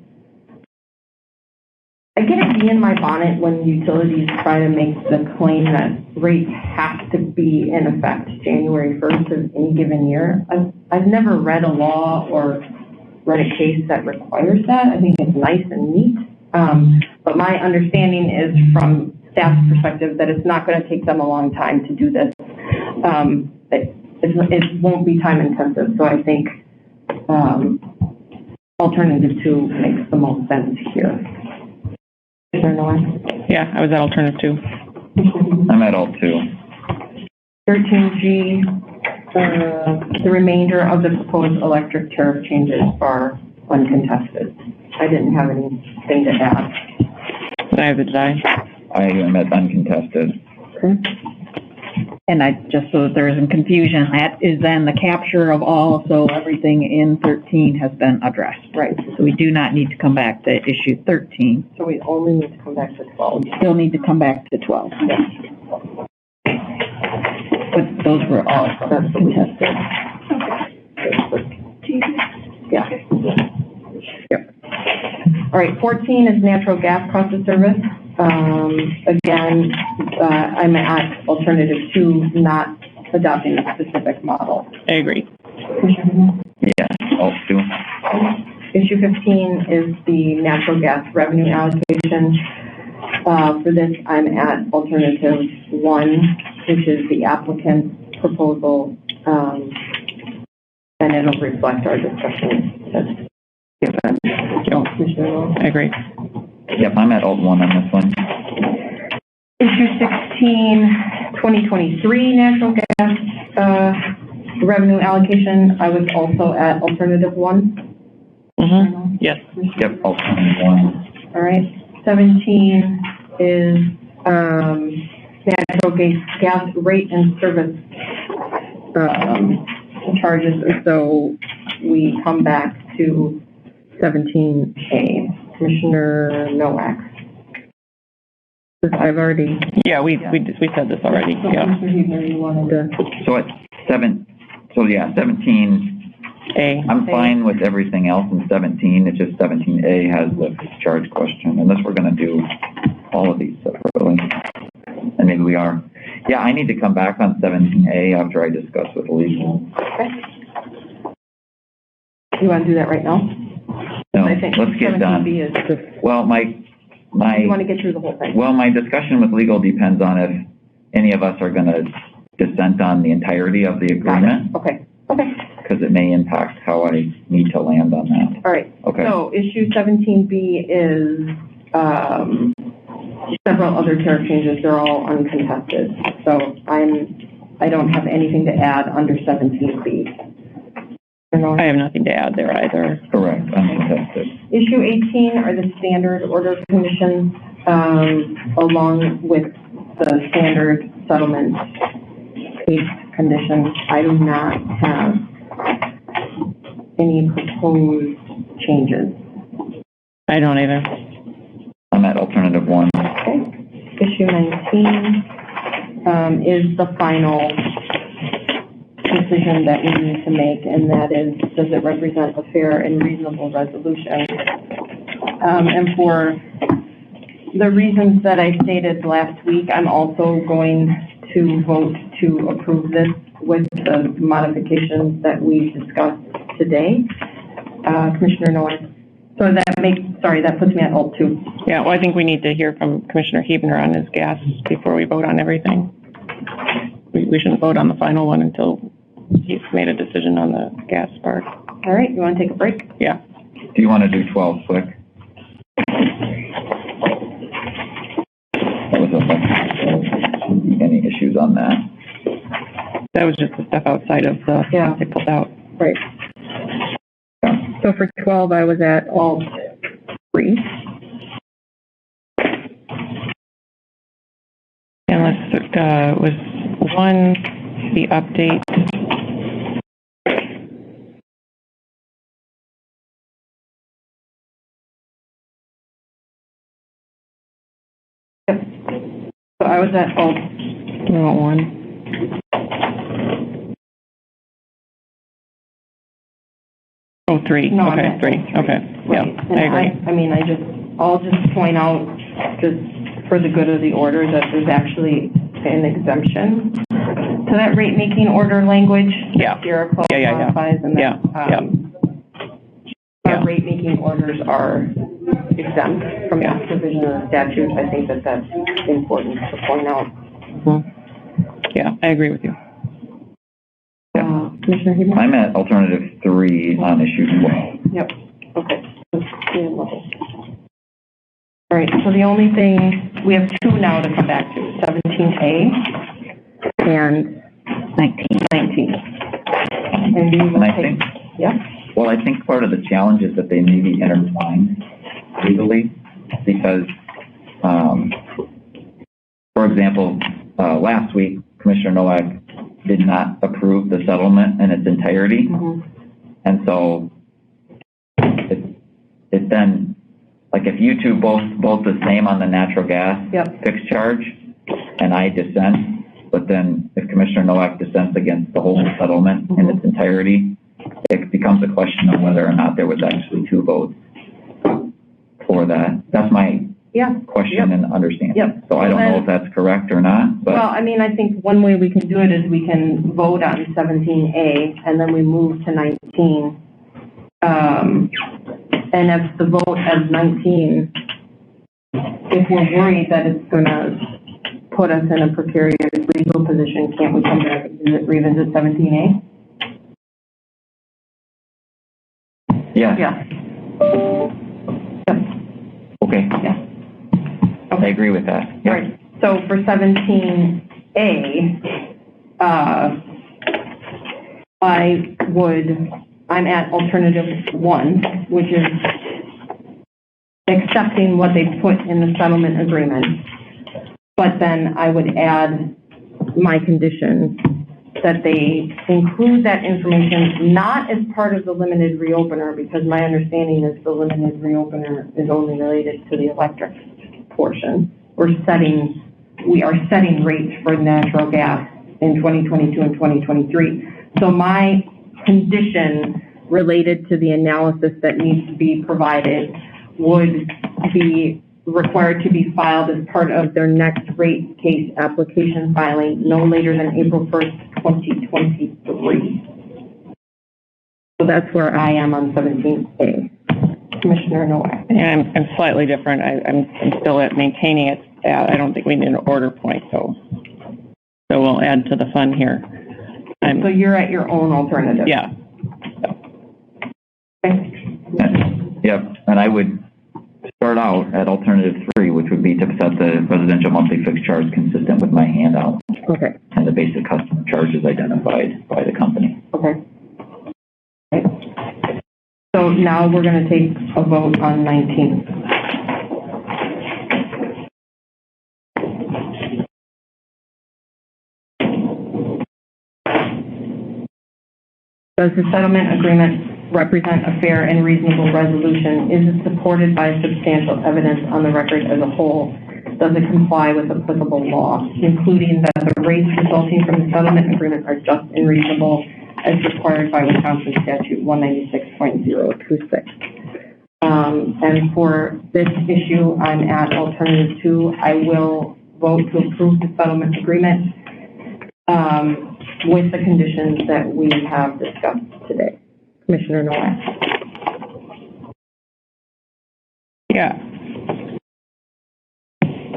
I get a bee in my bonnet when utilities try to make the claim that rates have to be in effect January 1st of any given year. I've never read a law or read a case that requires that. I think it's nice and neat. But my understanding is from staff's perspective that it's not going to take them a long time to do this. It won't be time intensive. So I think alternative 2 makes the most sense here. Yeah, I was at alternative 2. I'm at all 2. 13G, the remainder of the proposed electric tariff changes are uncontested. I didn't have anything to add. Neither did I. I am at uncontested. Okay. And just so that there isn't confusion, that is then the capture of all, so everything in 13 has been addressed. Right. So we do not need to come back to issue 13. So we only need to come back to 12. We still need to come back to 12. Yeah. But those were all contested. Yeah. Yep. All right, 14 is natural gas cost of service. Again, I'm at alternative 2, not adopting a specific model. I agree. Yeah, all 2. Issue 15 is the natural gas revenue allocation. For this, I'm at alternative 1, which is the applicant's proposal, and it'll reflect our discussion that's given. I agree. Yep, I'm at alt 1 on this one. Issue 16, 2023 natural gas revenue allocation. I was also at alternative 1. Mm-hmm. Yes. Yep, alternative 1. All right. 17 is natural gas rate and service charges. So we come back to 17A. Commissioner Nowak. I've already. Yeah, we said this already. Yeah. So at 17. A. I'm fine with everything else in 17. It's just 17A has the charge question, unless we're going to do all of these separately. And maybe we are. Yeah, I need to come back on 17A after I discuss with legal. Okay. You want to do that right now? No, I think let's get done. Is well, my you want to get through the whole thing? Well, my discussion with legal depends on if any of us are going to dissent on the entirety of the agreement. Okay. Because it may impact how I need to land on that. All right. Okay. So issue 17B is several other tariff changes. They're all uncontested. So I don't have anything to add under 17B. I have nothing to add there either. Correct, uncontested. Issue 18 are the standard order conditions, along with the standard settlement case conditions. I do not have any proposed changes. I don't either. I'm at alternative 1. Okay. Issue 19 is the final decision that we need to make, and that is, does it represent a fair and reasonable resolution? And for the reasons that I stated last week, I'm also going to vote to approve this with the modifications that we discussed today. Commissioner Noah. So that puts me at alt 2. Yeah, well, I think we need to hear from Commissioner Huebner on his gas before we vote on everything. We shouldn't vote on the final one until he's made a decision on the gas part. All right, you want to take a break? Yeah. Do you want to do 12 quick? That was any issues on that? That was just the stuff outside of the Yeah. they pulled out. Right. So for 12, I was at alt 3. And was 1 the update? Yep. So I was at alt. You want 1? Oh, 3. No, I'm okay, at 3. Okay. Yeah, Right. I agree. I'll just point out, just for the good of the order, that there's actually an exemption to that rate making order language. Yeah. Sierra Club Yeah. modifies, and that, Yeah. our rate making orders are exempt from that provision of the statute. I think that that's important to point out. Yeah, I agree with you. Commissioner Huebner? I'm at alternative 3 on issue 12. Yep. Okay. All right. So the only thing, we have 2 now to come back to, 17A and 19. And we will take, yeah. Well, I think part of the challenge is that they may be intertwined legally because, for example, last week, Commissioner Nowak did not approve the settlement in its entirety. Mm-hmm. And so it then, like if you two both the same on the natural gas fixed charge and I dissent, but then if Commissioner Nowak dissents against the whole settlement in its entirety, it becomes a question of whether or not there was actually 2 votes for that. That's my question and understanding. Yep. So I don't know if that's correct or not. But well, I mean, I think one way we can do it is we can vote on 17A and then we move to 19. And if the vote as 19, if we're worried that it's going to put us in a precarious legal position, can't we come back and revisit 17A? yeah. Yeah. Okay. Yeah. I agree with that. Yeah. Right. So for 17A, I'm at alternative 1, which is accepting what they put in the settlement agreement. But then I would add my condition that they include that information not as part of the limited reopener, because my understanding is the limited reopener is only related to the electric portion. We are setting rates for natural gas in 2022 and 2023. So my condition related to the analysis that needs to be provided would be required to be filed as part of their next rate case application filing no later than April 1st, 2023. So that's where I am on 17A. Commissioner Nowak. And I'm slightly different. I'm still at maintaining it. I don't think we need an order point, so So we'll add to the fun here. So you're at your own alternative? Yeah. Okay. Yep, and I would start out at alternative 3, which would be to set the residential monthly fixed charge consistent with my handout Okay. and the basic customer charges identified by the company. Okay. So now we're going to take a vote on 19. Does the settlement agreement represent a fair and reasonable resolution? Is it supported by substantial evidence on the record as a whole? Does it comply with applicable law, including that the rates resulting from the settlement agreement are just and reasonable as required by Wisconsin Statute 196.026? And for this issue, I'm at alternative 2. I will vote to approve the settlement agreement with the conditions that we have discussed today. Commissioner Nowak. Yeah.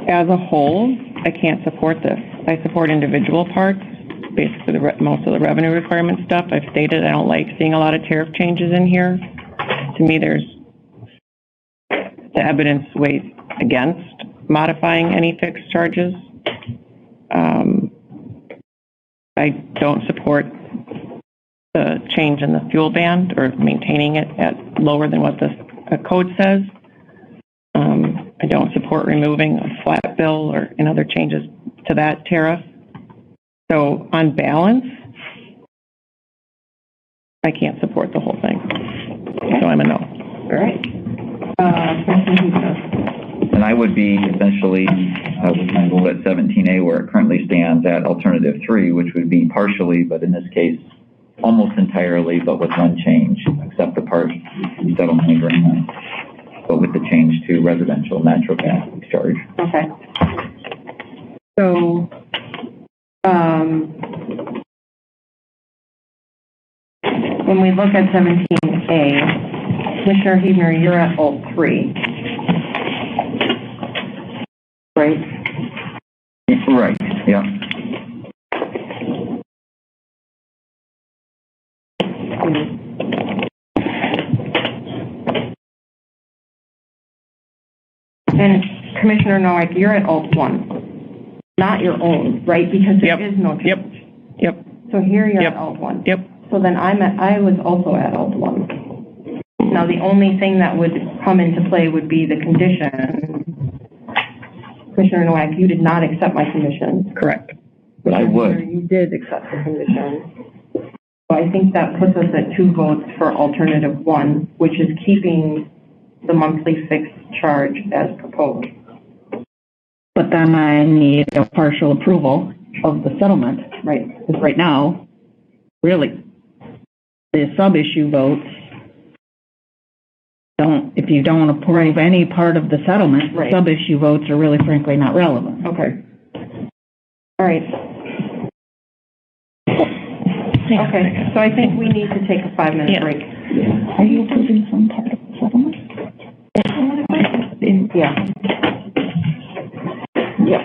As a whole, I can't support this. I support individual parts, basically most of the revenue requirement stuff. I've stated I don't like seeing a lot of tariff changes in here. To me, the evidence weighs against modifying any fixed charges. I don't support the change in the fuel band or maintaining it at lower than what the code says. I don't support removing a flat bill or and other changes to that tariff. So on balance, I can't support the whole thing. So I'm a no. All right. And I would be essentially, with my vote at 17A where it currently stands at alternative 3, which would be partially, but in this case, almost entirely, but with one change, except the part settlement agreement, but with the change to residential natural gas charge. Okay. So, when we look at 17A, Commissioner Huebner, you're at alt 3. Right? Right, yeah. And Commissioner Nowak, you're at alt 1, not your own, right? Because there is no change. Yep. So here you're at alt 1. Yep. So then I was also at alt 1. Now the only thing that would come into play would be the condition. Commissioner Nowak, you did not accept my condition. Correct. But I would. You did accept the condition. So I think that puts us at 2 votes for alternative 1, which is keeping the monthly fixed charge as proposed. But then I need a partial approval of the settlement, right? Because right now, really, the sub-issue votes if you don't approve any part of the settlement, the sub-issue votes are really frankly not relevant. Okay. All right. Okay, so I think we need to take a 5-minute break. Are you approving some part of the settlement? Yeah. Yep.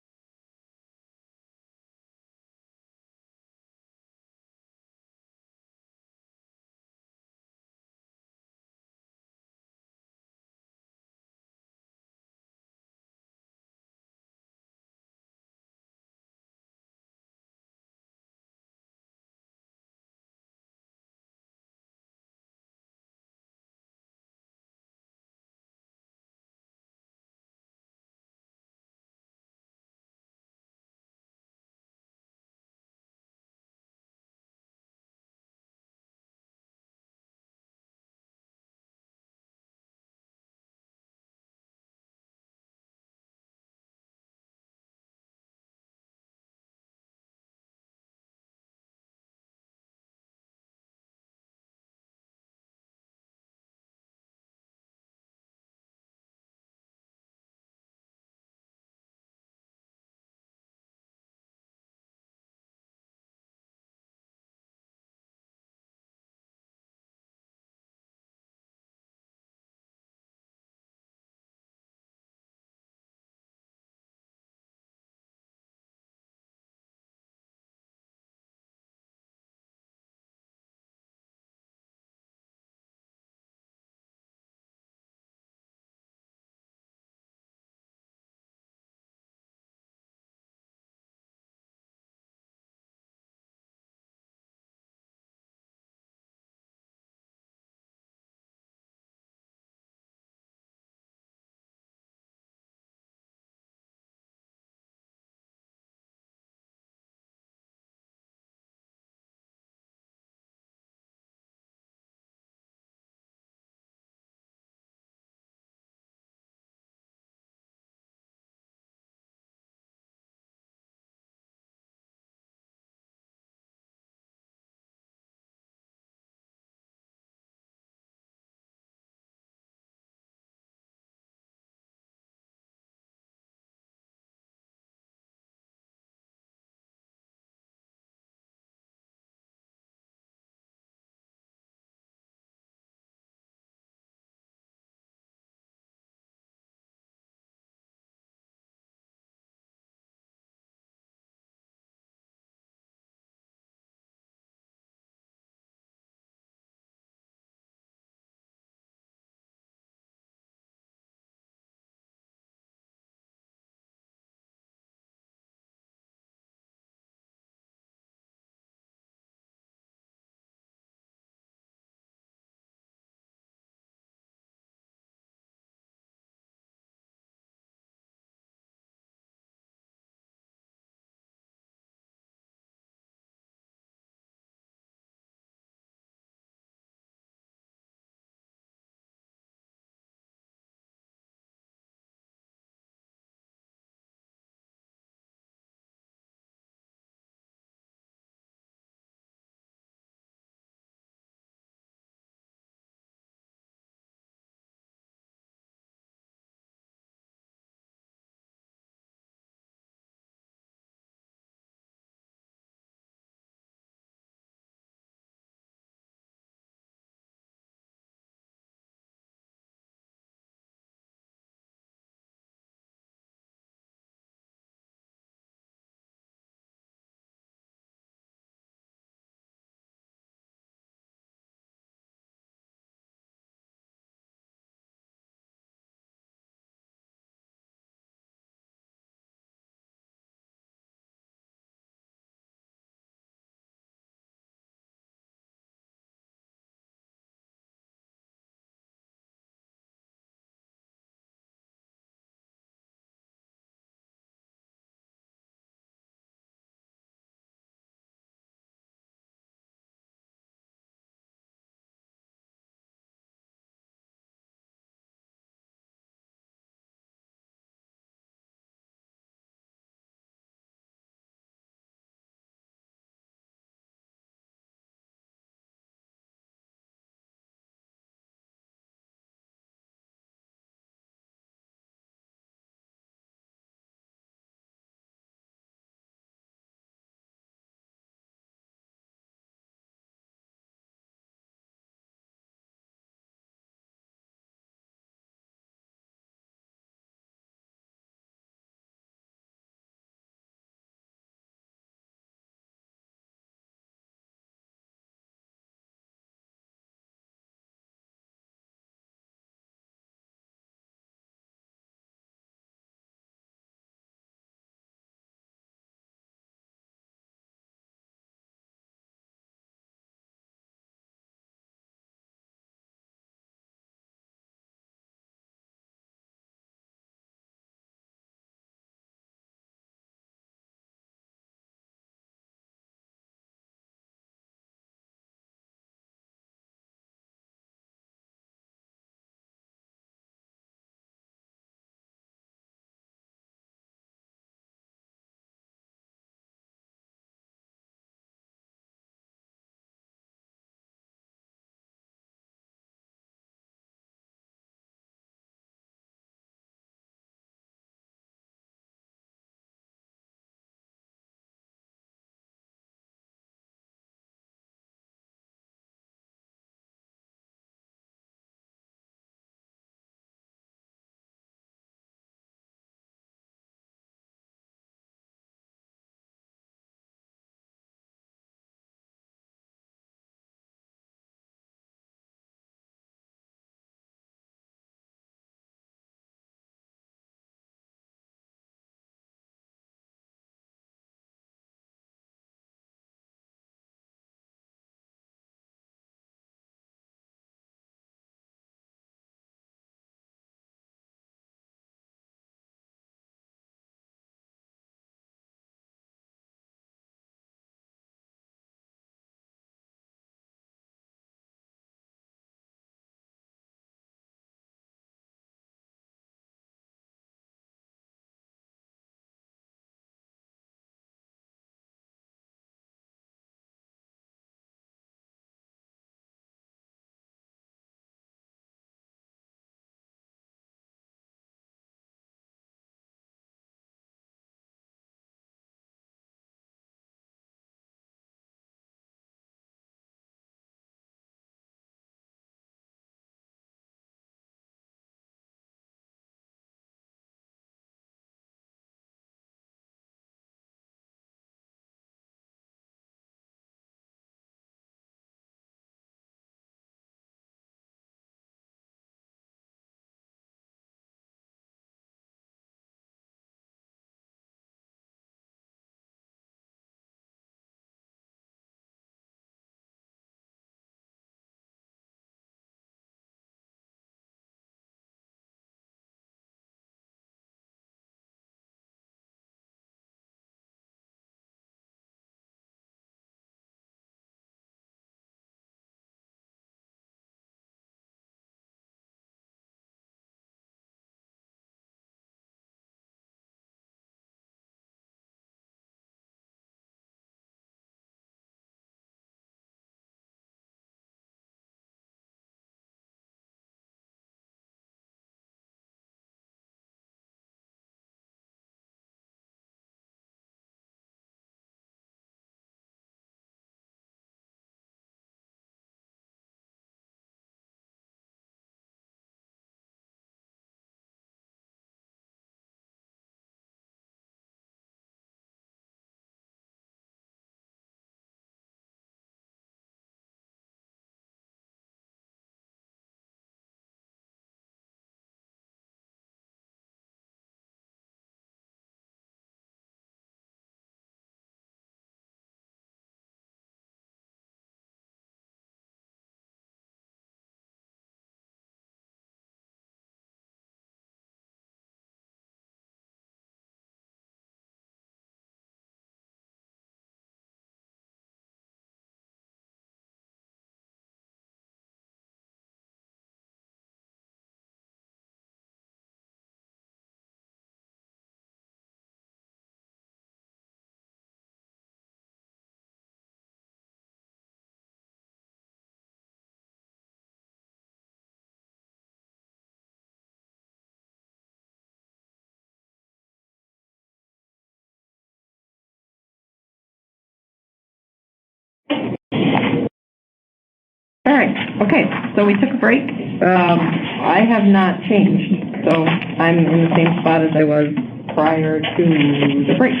All right, okay, so we took a break. I have not changed, so I'm in the same spot as I was prior to the break.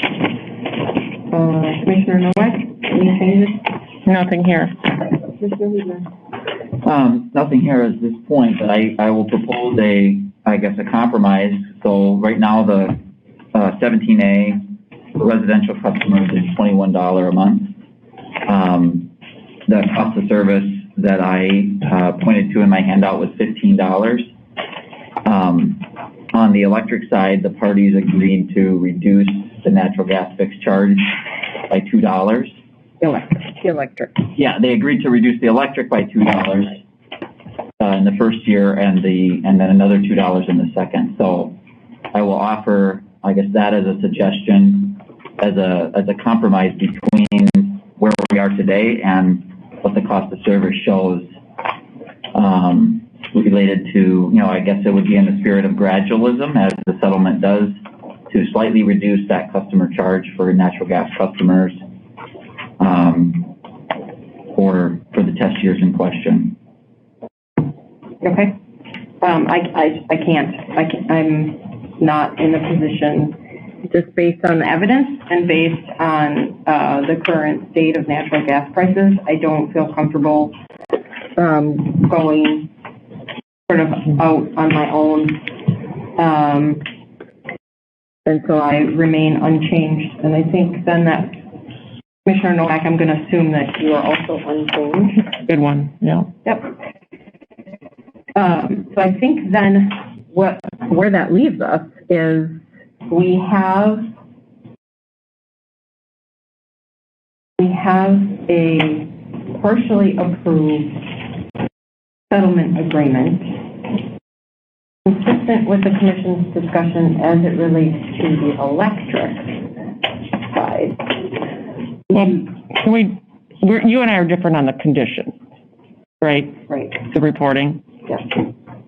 Commissioner Nowak, any changes? Nothing here. Commissioner Huber? Nothing here at this point, but I will propose a compromise. So right now the 17A for residential customers is $21 a month. The cost of service that I pointed to in my handout was $15. On the electric side, the parties agreed to reduce the natural gas fixed charge by $2. Electric. Yeah, they agreed to reduce the electric by $2 in the first year, and then another $2 in the second. So I will offer, I guess, that as a suggestion, as a compromise between where we are today and what the cost of service shows, related to, I guess it would be in the spirit of gradualism, as the settlement does, to slightly reduce that customer charge for natural gas customers for the test years in question. Okay. I can't. I'm not in a position, just based on the evidence and based on the current state of natural gas prices, I don't feel comfortable going sort of out on my own. And so I remain unchanged. And I think then that, Commissioner Nowak, I'm going to assume that you are also unchanged. Good one, yeah. Yep. So I think then where that leaves us is we have a partially approved settlement agreement consistent with the Commission's discussion as it relates to the electric side. Well, you and I are different on the condition, right? Right. The reporting. Yes.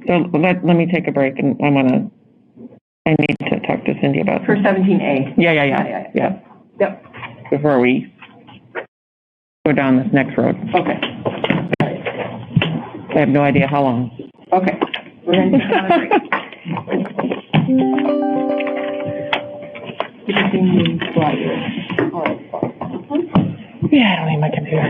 So let me take a break, and I need to talk to Cindy about For this. 17A. Yeah. Yep. Before we go down this next road. Okay. I have no idea how long. Okay. We're going to take a break. Yeah, I don't need my computer.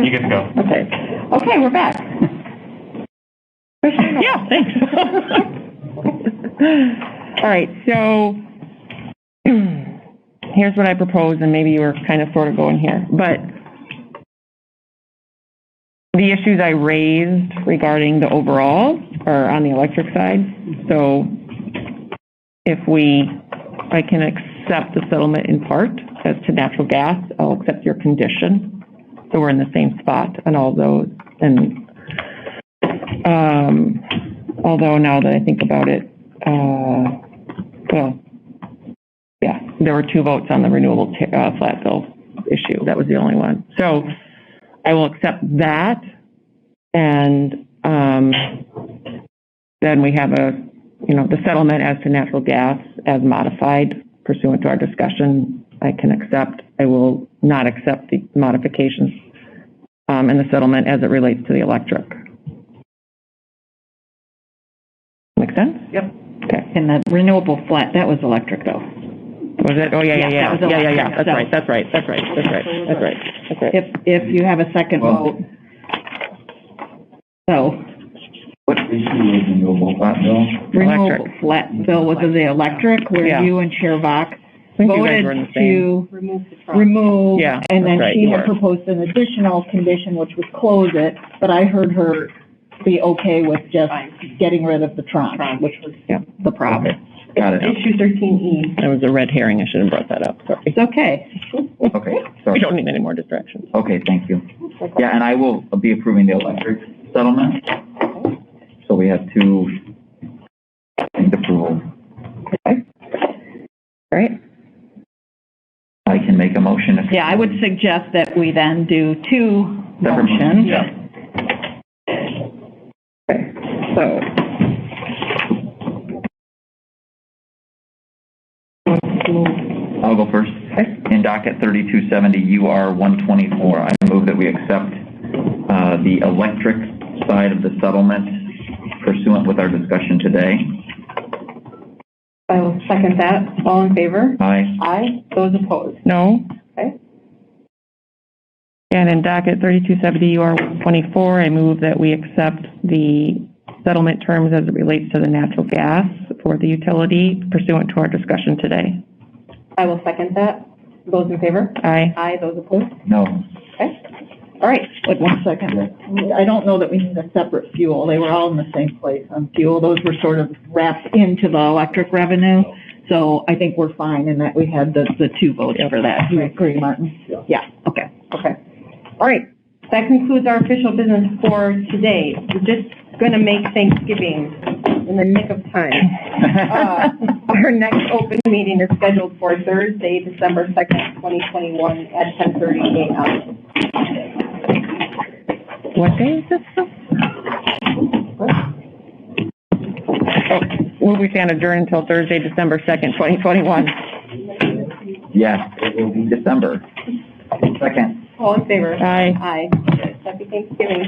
You get to go. Okay. Okay, we're back. Yeah, thanks. All right, so here's what I propose, and maybe you were kind of sort of going here, but the issues I raised regarding the overall are on the electric side. So if I can accept the settlement in part as to natural gas, I'll accept your condition. So we're in the same spot on all those. And although now that I think about it, well, yeah, there were 2 votes on the renewable flat bill issue. That was the only one. So I will accept that, and then we have the settlement as to natural gas as modified pursuant to our discussion. I can accept. I will not accept the modifications in the settlement as it relates to the electric. Make sense? Yep. Okay. And the renewable flat, that was electric though. Was it? Oh, yeah. that was electric, That's so- right. If you have a second Well- vote. So, What issue is renewable flat bill? renewable flat bill was the electric, where Yeah. you and Chair Bach I think you guys were in voted the same. to Remove the trunk. remove, Yeah, and then that's right, she you had were. proposed an additional condition, which was close it, but I heard her be okay with just getting rid of the tranche, which was Yeah. the problem. Got it. Issue 13E. That was a red herring. I should have brought that up. Sorry. It's okay. Okay, We sorry. don't need any more distractions. Okay, thank you. Yeah, and I will be approving the electric settlement. So we have 2 approvals. Okay. All right. I can make a motion if. Yeah, I would suggest that we then do 2 Separate motions. Yeah. Okay. So. I'll go first. Okay. In docket 3270 UR 124, I move that we accept the electric side of the settlement pursuant with our discussion today. I will second that. All in favor? Aye. Aye. Those opposed? No. Okay. And in docket 3270 UR 124, I move that we accept the settlement terms as it relates to the natural gas for the utility pursuant to our discussion today. I will second that. Those in favor? Aye. Aye. Those opposed? No. Okay. All right. Wait 1 second. I don't know that we need a separate fuel. They were all in the same place on fuel. Those were sort of wrapped into the electric revenue. So I think we're fine in that we had the 2 votes for that. Do you agree, Martin? Yeah, okay. Okay. All right. That concludes our official business for today. We're just going to make Thanksgiving in the nick of time. Our next open meeting is scheduled for Thursday, December 2nd, 2021 at 10:30 a.m. What day is this? Will we stand adjourned until Thursday, December 2nd, 2021? Yes, it will be December 2nd. All in favor? Aye. Aye. Happy Thanksgiving.